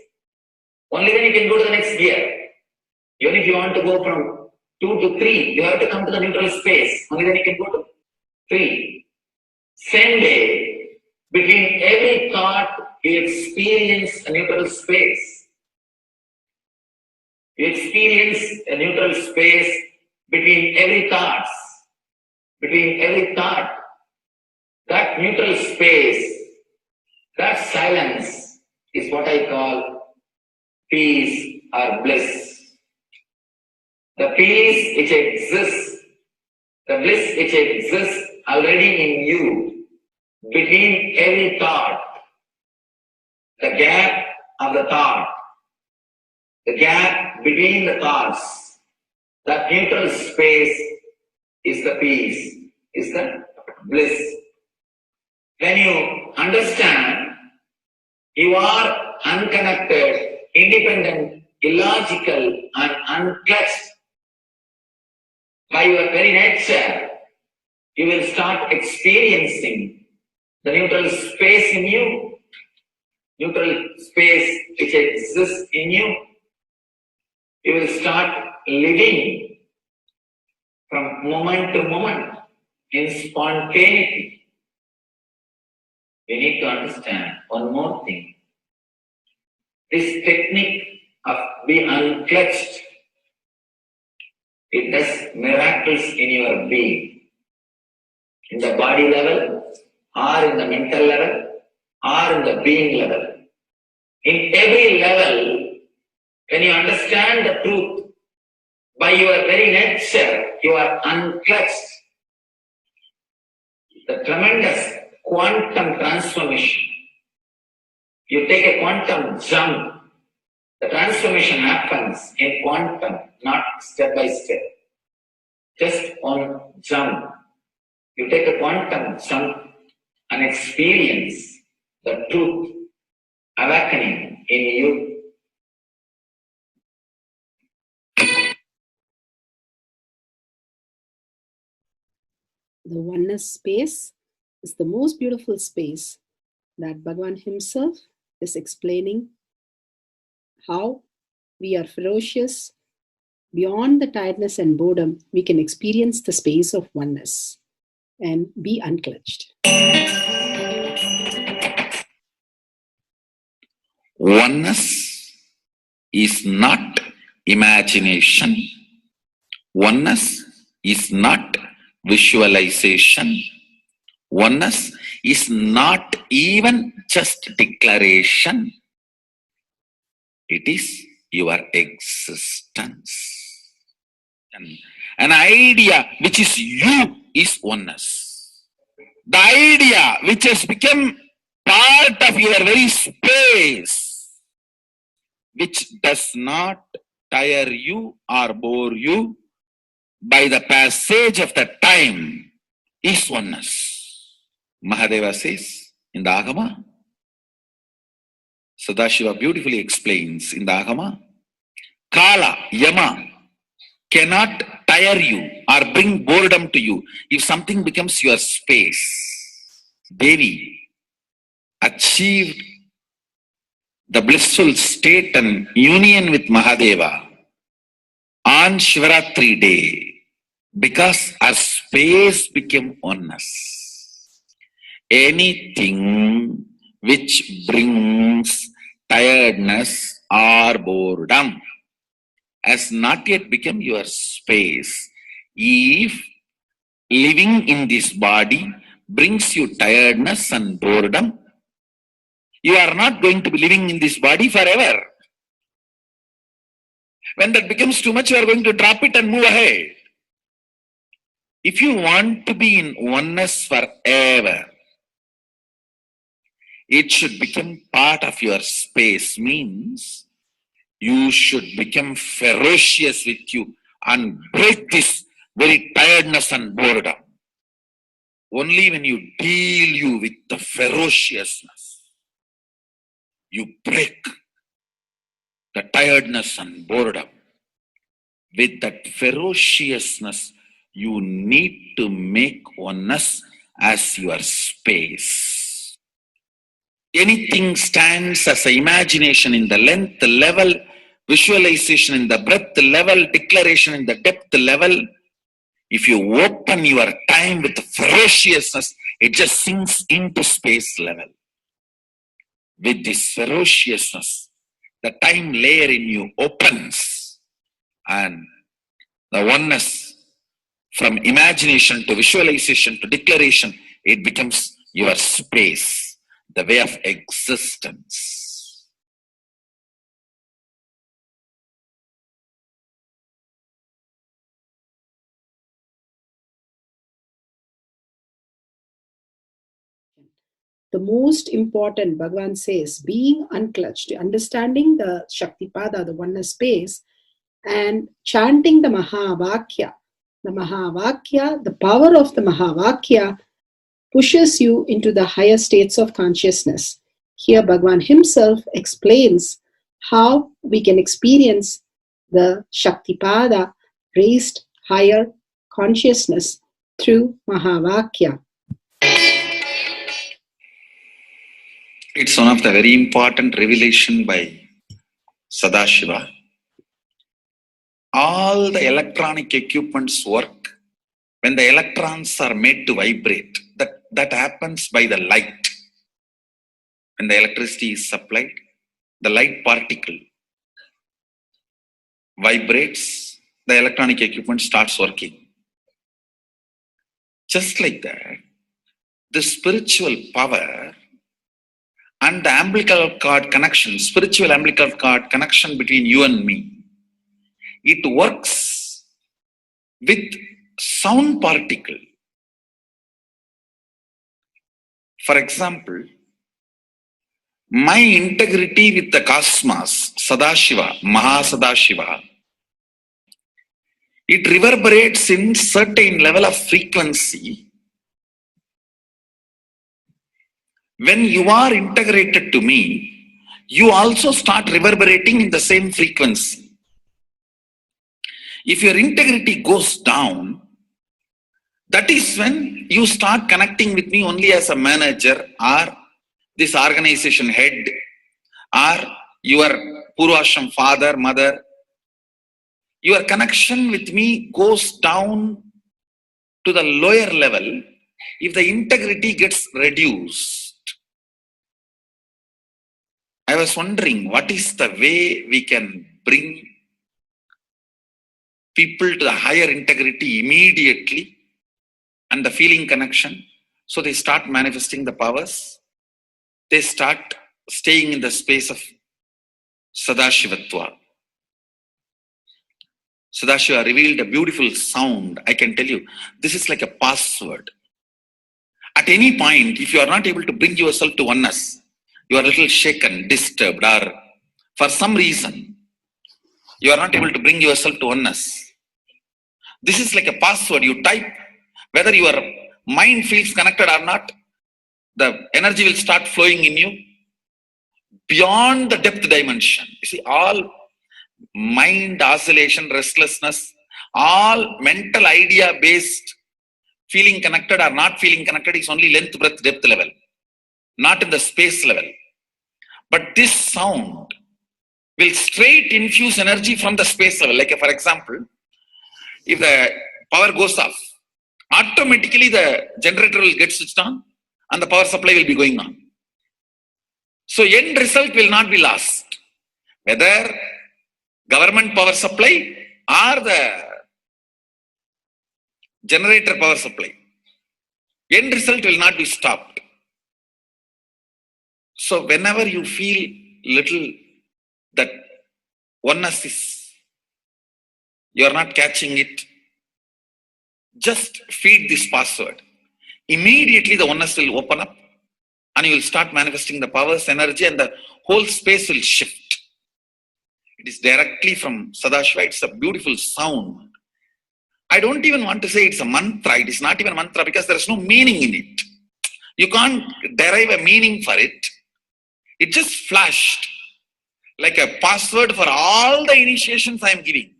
Only then you can go to the next gear. Even if you want to go from 2 to 3, you have to come to the neutral space. Only then you can go to 3. Same way, between every thought, you experience a neutral space. You experience a neutral space between every thought. Between every thought. That neutral space, that silence is what I call peace or bliss. The peace which exists, the bliss which exists already in you, between every thought, the gap of the thought, the gap between the thoughts, that neutral space is the peace, is the bliss. When you understand you are unconnected, independent, illogical, and unclutched by your very nature, you will start experiencing the neutral space in you, neutral space which exists in you. You will start living from moment to moment in spontaneity. We need to understand one more thing. This technique of be unclutched, it does miracles in your being. In the body level, or in the mental level, or in the being level. In every level, when you understand the truth, by your very nature, you are unclutched. The tremendous quantum transformation. You take a quantum jump. The transformation happens in quantum, not step by step. Just one jump. You take a quantum jump and experience the truth awakening in you. The oneness space is the most beautiful space that Bhagavan himself is explaining how we are ferocious. Beyond the tiredness and boredom, we can experience the space of oneness and be unclutched. Oneness is not imagination. Oneness is not visualization. Oneness is not even just declaration. It is your existence. An idea which is you is oneness. The idea which has become part of your very space, which does not tire you or bore you by the passage of the time, is oneness. Mahadeva says in the Agama, Sadashiva beautifully explains in the Agama, Kala, Yama cannot tire you or bring boredom to you if something becomes your space. Devi achieved the blissful state and union with Mahadeva on Shivaratri day because our space became oneness. Anything which brings tiredness or boredom has not yet become your space. If living in this body brings you tiredness and boredom, you are not going to be living in this body forever. When that becomes too much, you are going to drop it and move ahead. If you want to be in oneness forever, It should become part of your space, means you should become ferocious with you and break this very tiredness and boredom. Only when you deal you with the ferociousness, you break the tiredness and boredom. With that ferociousness, you need to make oneness as your space. Anything stands as an imagination in the length level, visualization in the breadth level, declaration in the depth level. If you open your time with ferociousness, it just sinks into space level. With this ferociousness, the time layer in you opens, and the oneness from imagination to visualization to declaration, it becomes your space, the way of existence. The most important, Bhagavan says, being unclutched, understanding the Shaktipada, the oneness space, and chanting the Mahavakya. The Mahavakya, the power of the Mahavakya, pushes you into the higher states of consciousness. Here, Bhagavan himself explains how we can experience the Shaktipada, raised higher consciousness, through Mahavakya. It's one of the very important revelation by Sadashiva. All the electronic equipments work when the electrons are made to vibrate. That happens by the light. When the electricity is supplied, the light particle vibrates, the electronic equipment starts working. Just like that, the spiritual power and the umbilical cord connection, spiritual umbilical cord connection between you and me, it works with sound particle. For example, my integrity with the cosmos, Sadashiva, Mahasadashiva, it reverberates in certain level of frequency. When you are integrated to me, you also start reverberating in the same frequency. If your integrity goes down, that is when you start connecting with me only as a manager or this organization head or your Purvashram father, mother. Your connection with me goes down to the lower level if the integrity gets reduced. I was wondering, what is the way we can bring people to the higher integrity immediately and the feeling connection? So they start manifesting the powers. They start staying in the space of Sadashivatva. Sadashiva revealed a beautiful sound. I can tell you, this is like a password. At any point, if you are not able to bring yourself to oneness, you are a little shaken, disturbed, or for some reason, you are not able to bring yourself to oneness. This is like a password. You type, whether your mind feels connected or not, the energy will start flowing in you beyond the depth dimension. You see, all mind oscillation, restlessness, all mental idea-based feeling connected or not feeling connected is only length, breadth, depth level, not in the space level. But this sound will straight infuse energy from the space level. Like for example, if the power goes off, automatically the generator will get switched on and the power supply will be going on. So end result will not be lost. Whether government power supply or the generator power supply, end result will not be stopped. So whenever you feel little that oneness is, you are not catching it, just feed this password. Immediately the oneness will open up and you will start manifesting the powers, energy, and the whole space will shift. It is directly from Sadashiva. It's a beautiful sound. I don't even want to say it's a mantra. It is not even a mantra because there is no meaning in it. You can't derive a meaning for it. It just flashed like a password for all the initiations I am giving.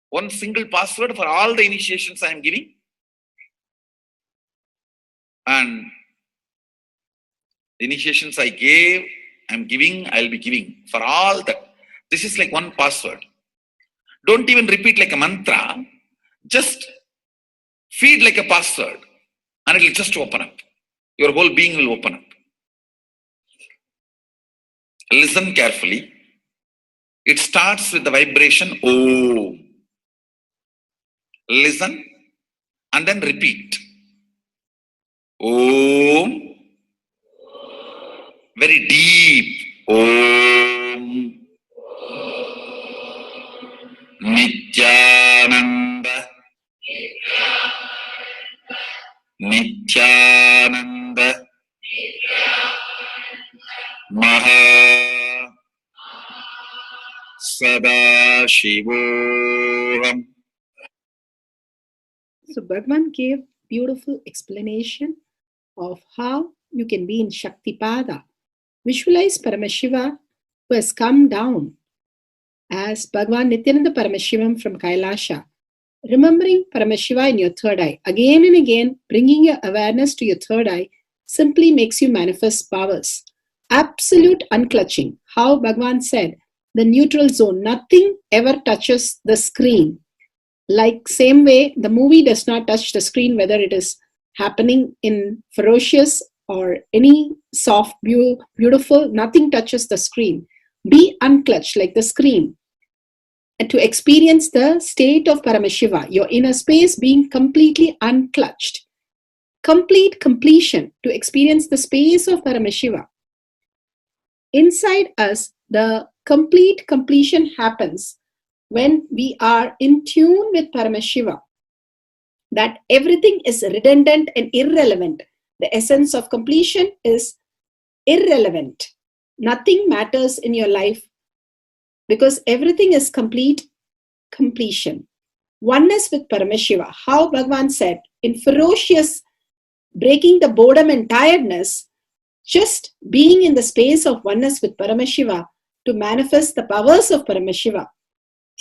One single password for all the initiations I am giving. And the initiations I gave, I am giving, I will be giving for all that. This is like one password. Don't even repeat like a mantra. Just feed like a password and it will just open up. Your whole being will open up. Listen carefully. It starts with the vibration Om. Listen and then repeat. Om. Very deep. Om. Nithyananda. Nithyananda. Maha Sadashivoham. So Bhagavan gave beautiful explanation of how you can be in Shaktipada. Visualize Paramashiva who has come down as Bhagavan Nithyananda Paramashivam from Kailasha. Remembering Paramashiva in your third eye. Again and again, bringing your awareness to your third eye simply makes you manifest powers. Absolute unclutching. How Bhagavan said, the neutral zone. Nothing ever touches the screen. Like same way, the movie does not touch the screen, whether it is happening in ferocious or any soft, beautiful, nothing touches the screen. Be unclutched like the screen. And to experience the state of Paramashiva, your inner space being completely unclutched. Complete completion to experience the space of Paramashiva. Inside us, the complete completion happens when we are in tune with Paramashiva. That everything is redundant and irrelevant. The essence of completion is irrelevant. Nothing matters in your life because everything is complete completion. Oneness with Paramashiva. How Bhagavan said, in ferocious breaking the boredom and tiredness, just being in the space of oneness with Paramashiva to manifest the powers of Paramashiva.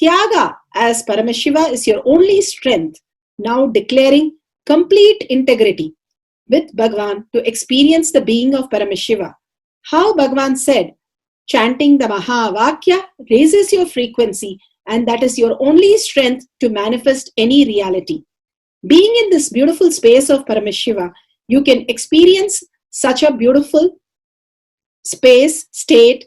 Tyaga as Paramashiva is your only strength, now declaring complete integrity with Bhagavan to experience the being of Paramashiva. How Bhagavan said, chanting the Mahavakya raises your frequency and that is your only strength to manifest any reality. Being in this beautiful space of Paramashiva, you can experience such a beautiful space, state,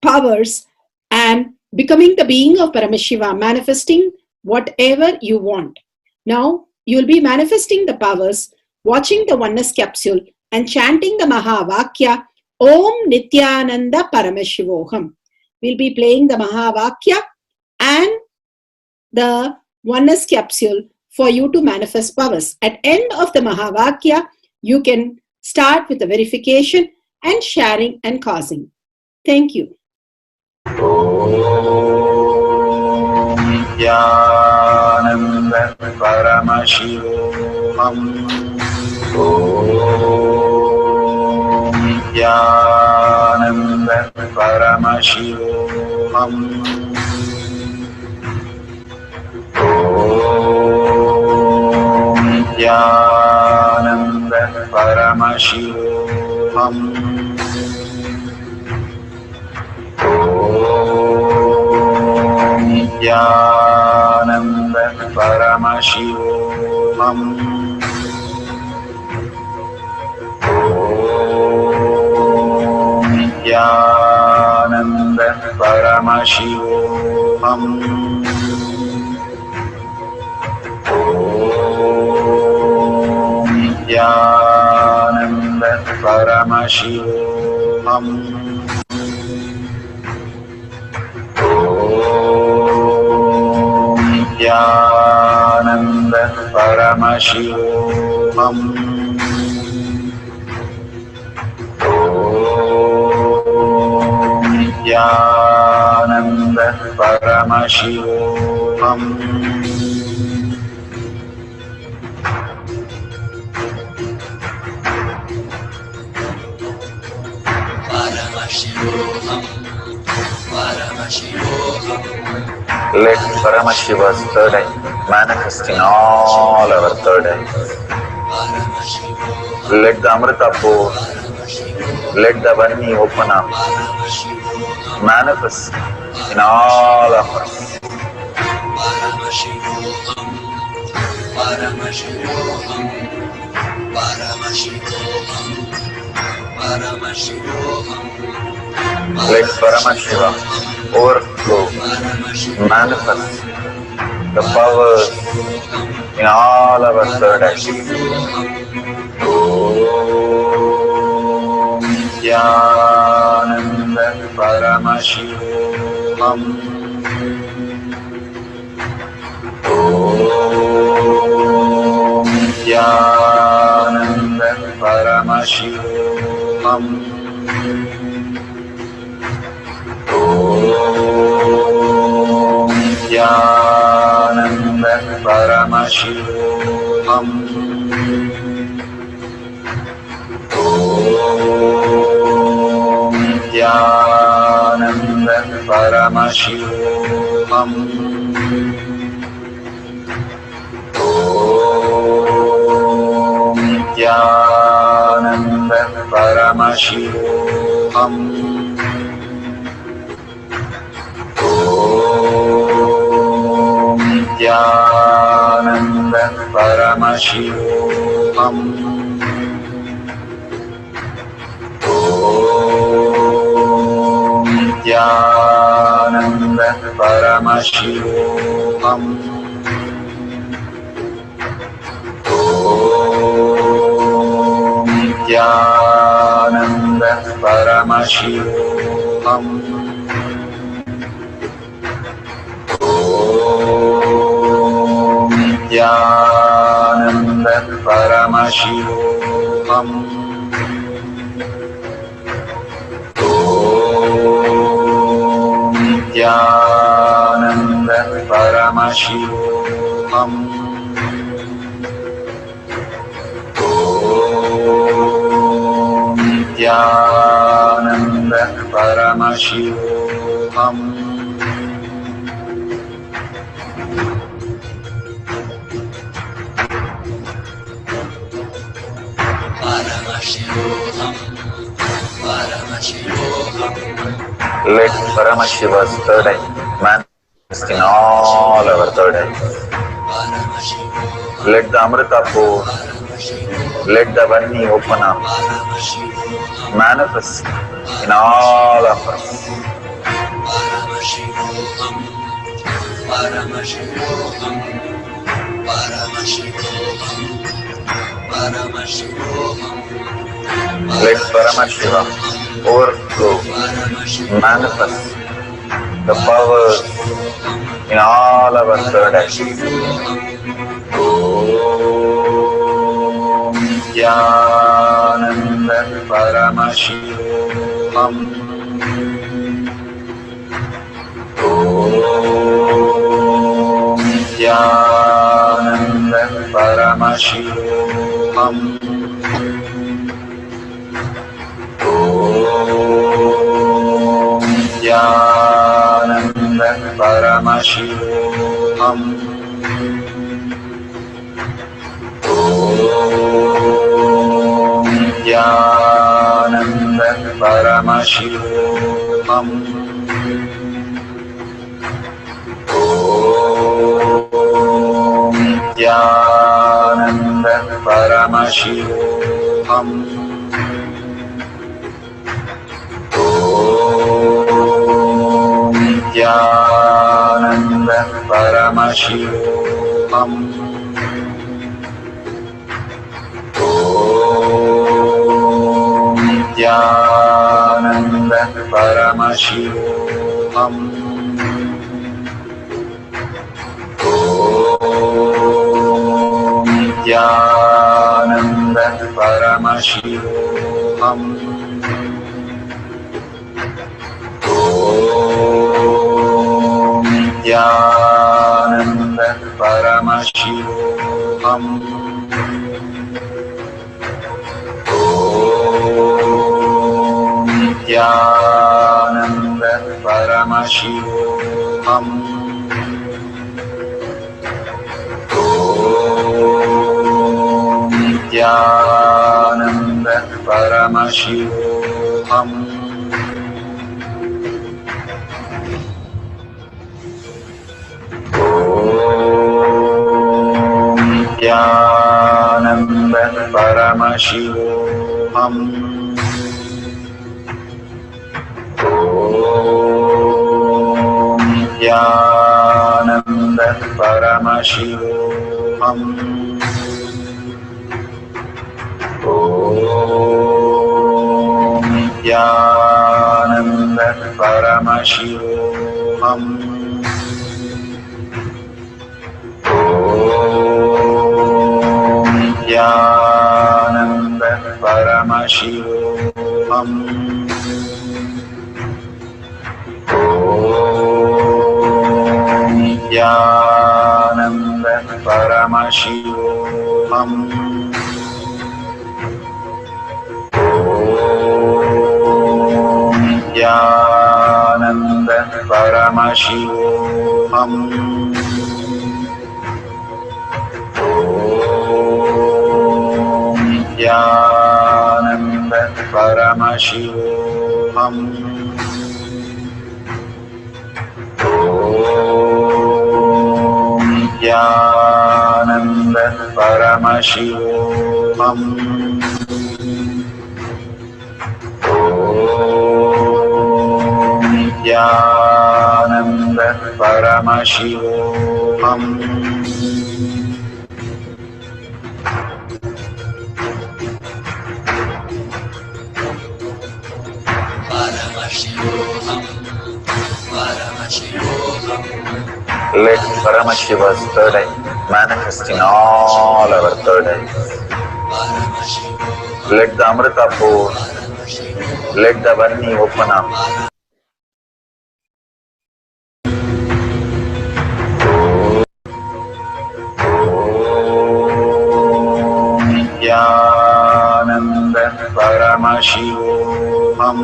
powers, and becoming the being of Paramashiva, manifesting whatever you want. Now, you will be manifesting the powers, watching the oneness capsule, and chanting the Mahavakya, Om Nithyananda Paramashivoham. We'll be playing the Mahavakya and the oneness capsule for you to manifest powers. At end of the Mahavakya, you can start with the verification and sharing and causing. Thank you. Nithyananda Paramashivoham. Om Nithyananda Paramashivoham. Om Nithyananda Paramashivoham. Om Nithyananda Paramashivoham. Om Nithyananda Paramashivoham. Om Nithyananda Paramashivoham. Om Nithyananda Paramashivoham. Nithyananda Paramashivoham. Let Paramashiva's third eye manifest in all our third eyes. Let the Amrita pour, let the Vani open up, manifest in all of us. Let Paramashiva overflow, manifest the powers in all our third eyes. Om Nithyananda Paramashivoham. Om Nithyananda Paramashivoham. Om Nithyananda Paramashivoham. Om Nithyananda Paramashivoham. Om Nithyananda Paramashivoham. Om Nithyananda Paramashivoham. Om Nithyananda Paramashivoham. Om Nithyananda Paramashivoham. Om Nithyananda Paramashivoham. Om Nithyananda Paramashivoham. Om Nithyananda Paramashivoham. Let Paramashiva's third eye manifest in all our third eyes. Let the Amrita pour, let the Vani open up, manifest in all of us. Let Paramashiva overflow, manifest the powers in all our third eyes. Om Nithyananda Paramashivoham. Om Nithyananda Paramashivoham. Om Nithyananda Paramashivoham. Om Nithyananda Paramashivoham. Om Nithyananda Paramashivoham. Om Nithyananda Paramashivoham. Om Nithyananda Paramashivoham. Om Nithyananda Paramashivoham. Om Nithyananda Paramashivoham. Om Nithyananda Paramashivoham. Om Nithyananda Paramashivoham. Om Nithyananda Paramashivoham. Om Nithyananda Paramashivoham. Om Nithyananda Paramashivoham. Om Nithyananda Paramashivoham. Om Nithyananda Paramashivoham. Om Nithyananda Paramashivoham. Om Nithyananda Paramashivoham. Om Nithyananda Paramashivoham. Let Paramashiva's third eye manifest in all our third eyes. Let the Amrita pour, let the Varni open up. Om Nithyananda Paramashivoham.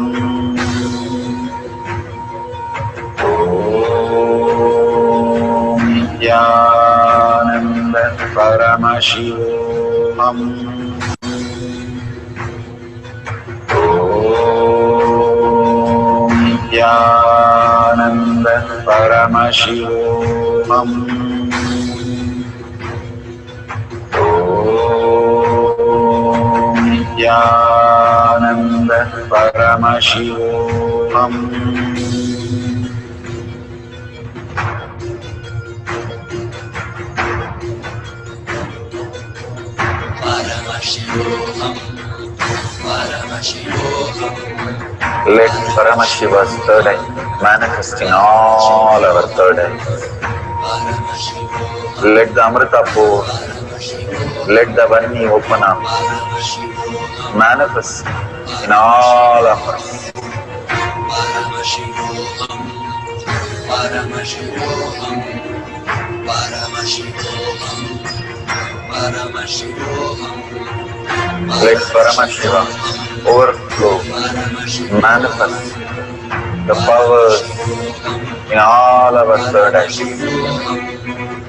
Om Nithyananda Paramashivoham. Om Nithyananda Paramashivoham. Om Nithyananda Paramashivoham. Let Paramashiva's third eye manifest in all our third eyes. Let the Amrita pour, let the Varni open up, manifest in all of us. Let Paramashiva overflow, manifest the powers in all our third eyes.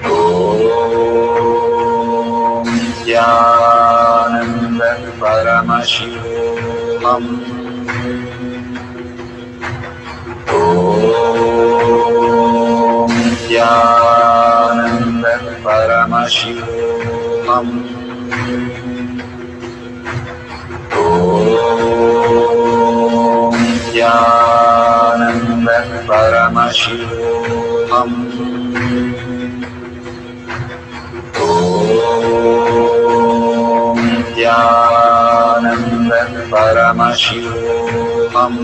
Om Nithyananda Paramashivoham. Om Nithyananda Paramashivoham. Om Nithyananda Paramashivoham. Om Nithyananda Paramashivoham.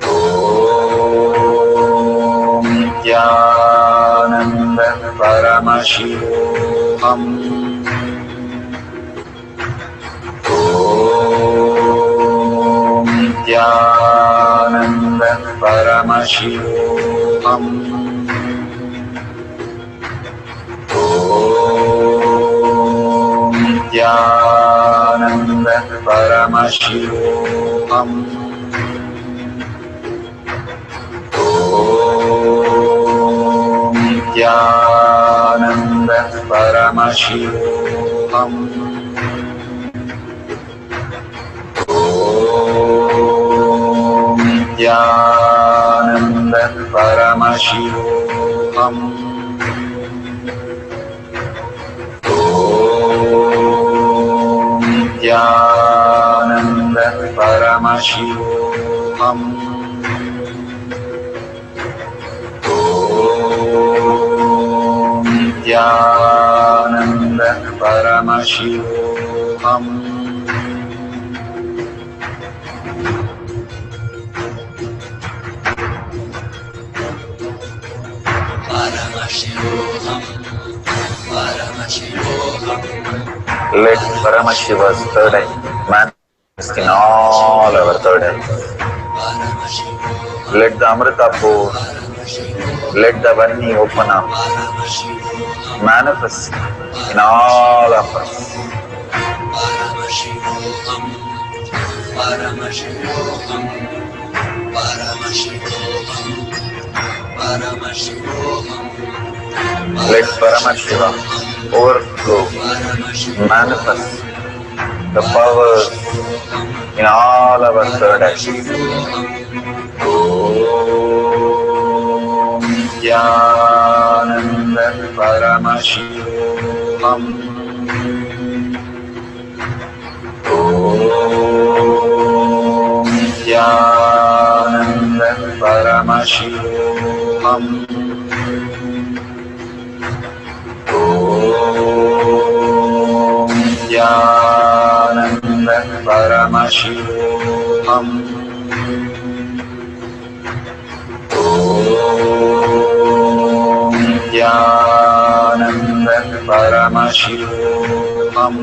Om Nithyananda Paramashivoham. Om Nithyananda Paramashivoham. Nithyananda Paramashivoham. Nithyananda Paramashivoham. Nithyananda Paramashivoham. Nithyananda Paramashivoham. Nithyananda Paramashivoham. Let Paramashiva's third eye manifest in all our third eyes. Let the Amrita pour, let the Varni open up, manifest in all of us. Let Paramashiva overflow, manifest the powers in all our third eyes. Om Nithyananda Paramashivoham. Om Nithyananda Paramashivoham. Om Nithyananda Paramashivoham. Om Nithyananda Paramashivoham.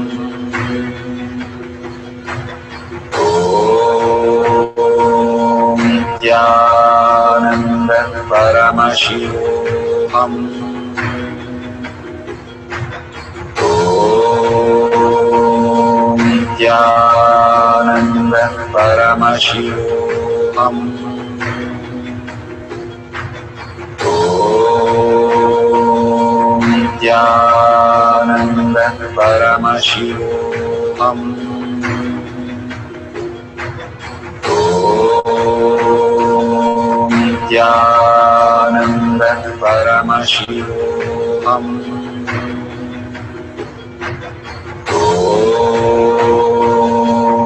Om Nithyananda Paramashivoham. Om Nithyananda Paramashivoham. Om Nithyananda Paramashivoham. Om Nithyananda Paramashivoham. Om Nithyananda Paramashivoham. Om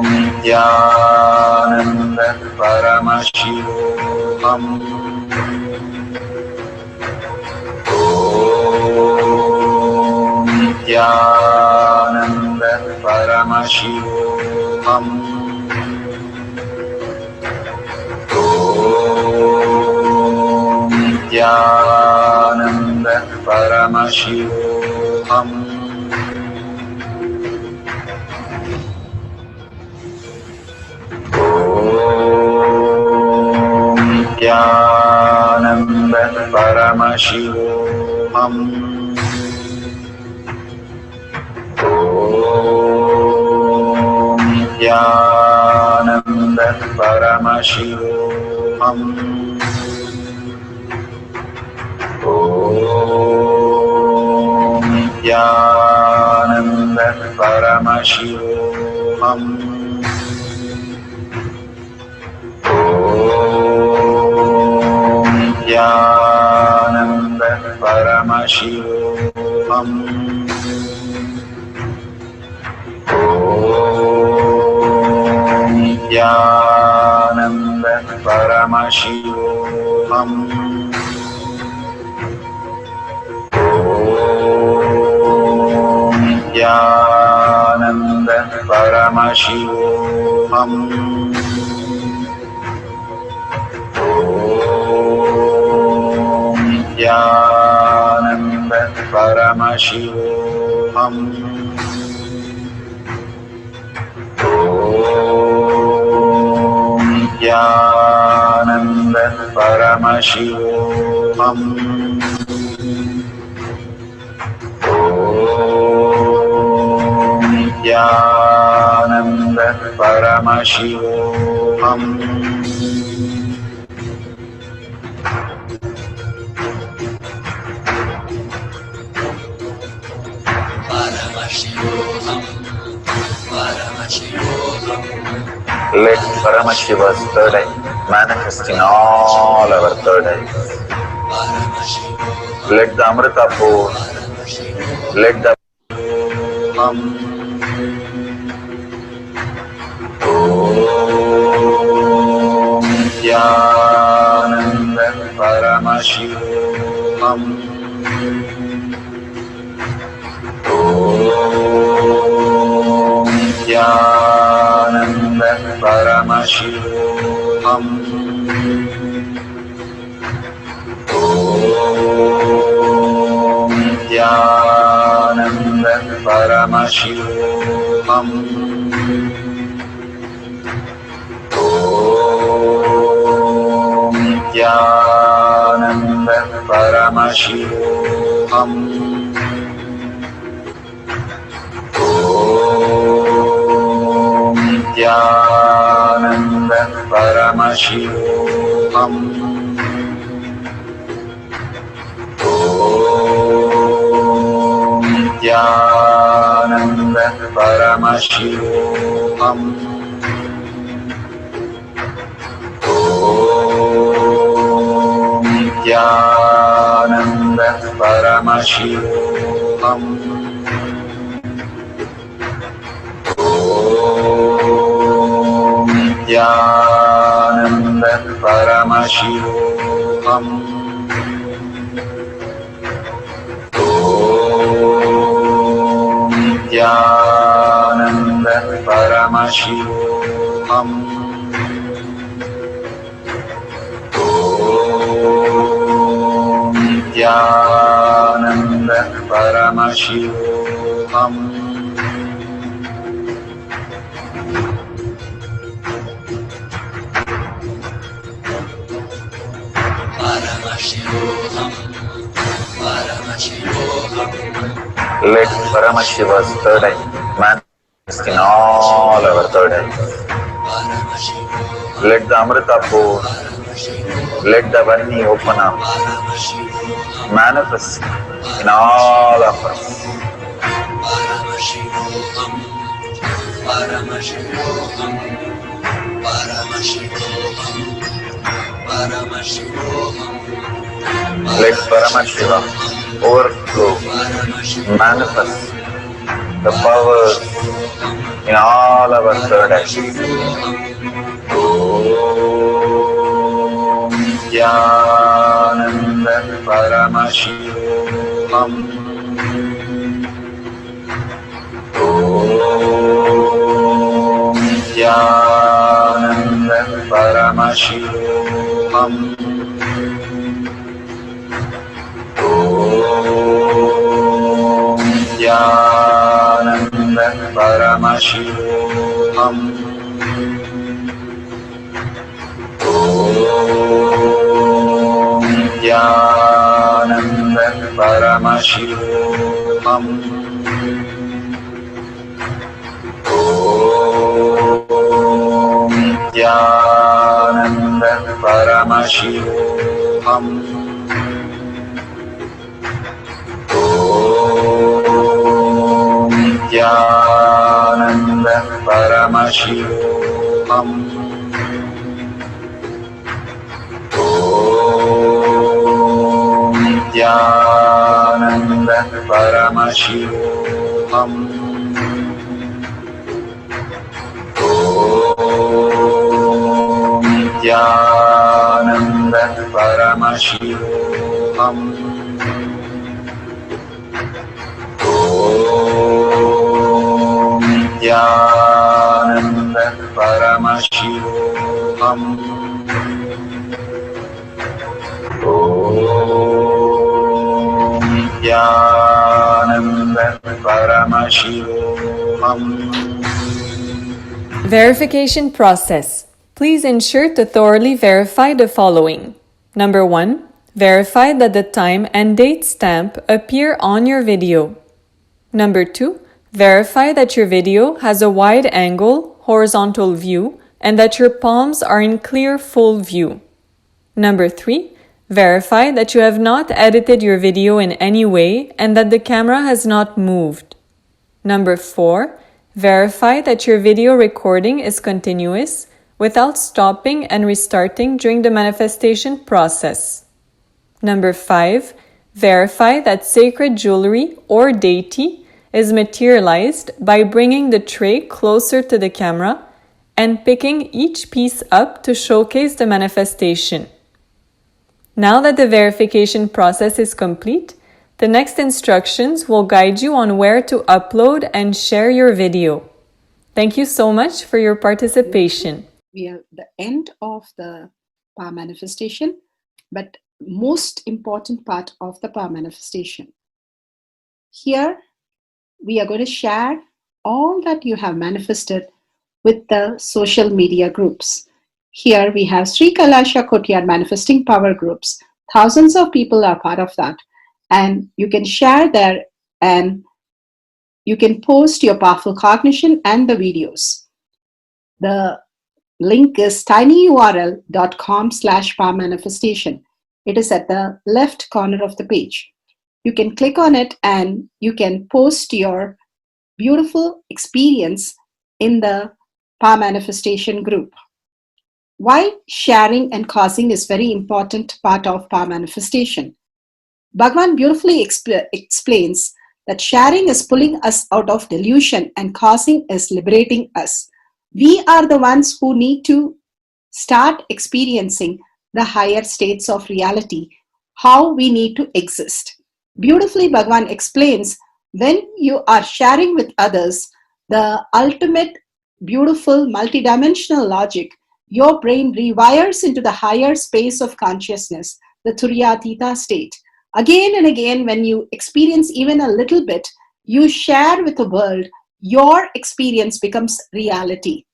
Nithyananda Paramashivoham. Om Nithyananda Paramashivoham. Om Nithyananda Paramashivoham. Om Nithyananda Paramashivoham. Om Nithyananda Paramashivoham. Om Nithyananda Paramashivoham. Om Nithyananda Paramashivoham. Om Nithyananda Paramashivoham. Om Nithyananda Paramashivoham. Om Nithyananda Paramashivoham. Om Nithyananda Paramashivoham. Let Paramashiva's third eye manifest in all our third eyes. Let the Amrita pour, let the Om Nithyananda Paramashivoham. Nithyananda Paramashivoham. Nithyananda Paramashivoham. Nithyananda Paramashivoham. Nithyananda Paramashivoham. Nithyananda Paramashivoham. Nithyananda Paramashivoham. Nithyananda Paramashivoham. Nithyananda Paramashivoham. Nithyananda Paramashivoham. Let Paramashiva's third eye manifest in all our third eyes. Let the Amrita pour, let the Varni open up, manifest in all of us. Let Paramashiva overflow, manifest the powers in all our third eyes. Om Nithyananda Paramashivoham. Om Nithyananda Paramashivoham. Om Nithyananda Paramashivoham. Om Nithyananda Paramashivoham. Om Nithyananda Paramashivoham. Om Nithyananda Paramashivoham. Om Nithyananda Paramashivoham. Om Nithyananda Paramashivoham. Om Nithyananda Paramashivoham. Om Nithyananda Paramashivoham. Verification process. Please ensure to thoroughly verify the following. Number 1. Verify that the time and date stamp appear on your video. Number 2, verify that your video has a wide angle, horizontal view, and that your palms are in clear full view. Number 3, verify that you have not edited your video in any way and that the camera has not moved. Number 4, verify that your video recording is continuous without stopping and restarting during the manifestation process. Number 5, verify that sacred jewelry or deity is materialized by bringing the tray closer to the camera and picking each piece up to showcase the manifestation. Now that the verification process is complete, the next instructions will guide you on where to upload and share your video. Thank you so much for your participation. We are at the end of the power manifestation, but most important part of the power manifestation. Here, we are going to share all that you have manifested with the social media groups. Here we have Sri Kailasha Kotyar Manifesting Power groups. Thousands of people are part of that. And you can share there and you can post your powerful cognition and the videos. The link is tinyurl.com/power manifestation. It is at the left corner of the page. You can click on it and you can post your beautiful experience in the power manifestation group. Why sharing and causing is very important part of power manifestation. Bhagavan beautifully explains that sharing is pulling us out of delusion and causing is liberating us. We are the ones who need to start experiencing the higher states of reality, how we need to exist. Beautifully, Bhagavan explains when you are sharing with others the ultimate beautiful multidimensional logic, your brain rewires into the higher space of consciousness, the Turyatita state. Again and again, when you experience even a little bit, you share with the world, your experience becomes reality.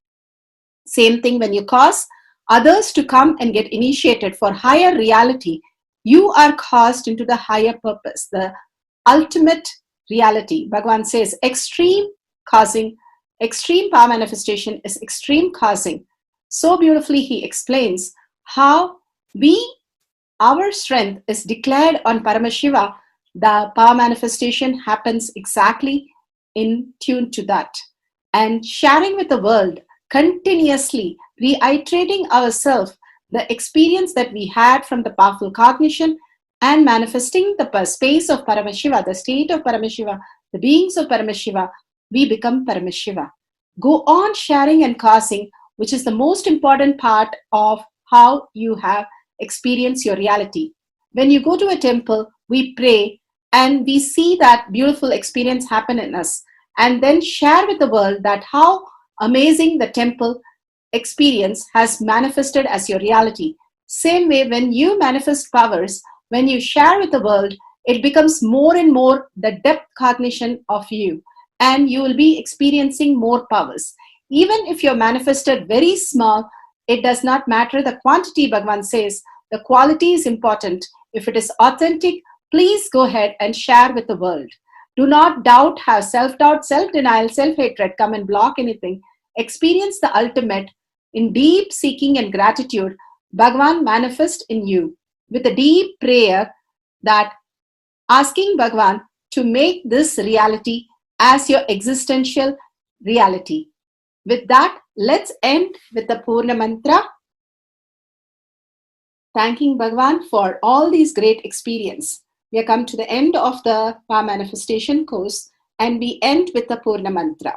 Same thing when you cause others to come and get initiated for higher reality, you are caused into the higher purpose, the ultimate reality. Bhagavan says extreme causing, extreme power manifestation is extreme causing. So beautifully he explains how our strength is declared on Paramashiva. The power manifestation happens exactly in tune to that. And sharing with the world, continuously reiterating ourselves the experience that we had from the powerful cognition and manifesting the space of Paramashiva, the state of Paramashiva, the beings of Paramashiva, we become Paramashiva. Go on sharing and causing, which is the most important part of how you have experienced your reality. When you go to a temple, we pray and we see that beautiful experience happen in us, and then share with the world that how amazing the temple experience has manifested as your reality. Same way, when you manifest powers, when you share with the world, it becomes more and more the depth cognition of you, and you will be experiencing more powers. Even if you're manifested very small, it does not matter the quantity. Bhagavan says the quality is important. If it is authentic, please go ahead and share with the world. Do not doubt, have self-doubt, self-denial, self-hatred come and block anything. Experience the ultimate in deep seeking and gratitude. Bhagavan manifest in you with a deep prayer, that asking Bhagavan to make this reality as your existential reality. With that, let's end with the Purna Mantra, thanking Bhagavan for all these great experience. We have come to the end of the Power Manifestation course, and we end with the Purna Mantra.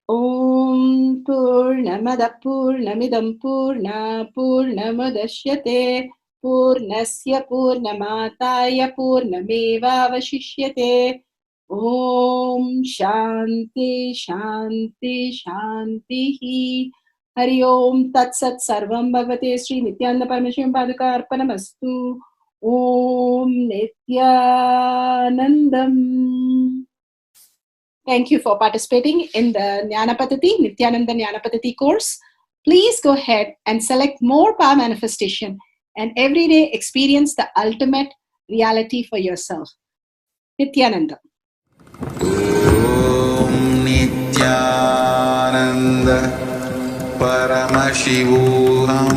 Om Purnamada Purnamidam Purna Purnamadashyate Purnasya Purnamataya Purnameva Vashishyate. Om Shanti Shanti Shanti. Hari Om Tat Sat Sarvam Bhagavate Sri Nithyananda Parameshivam Padaka Arpanamastu. Om Nithyanandam. Thank you for participating in the Jnana Paddhati, Nithyananda Jnana Paddhati course. Please go ahead and select more power manifestation and every day experience the ultimate reality for yourself. Nithyananda. Om Nithyananda Paramashivoham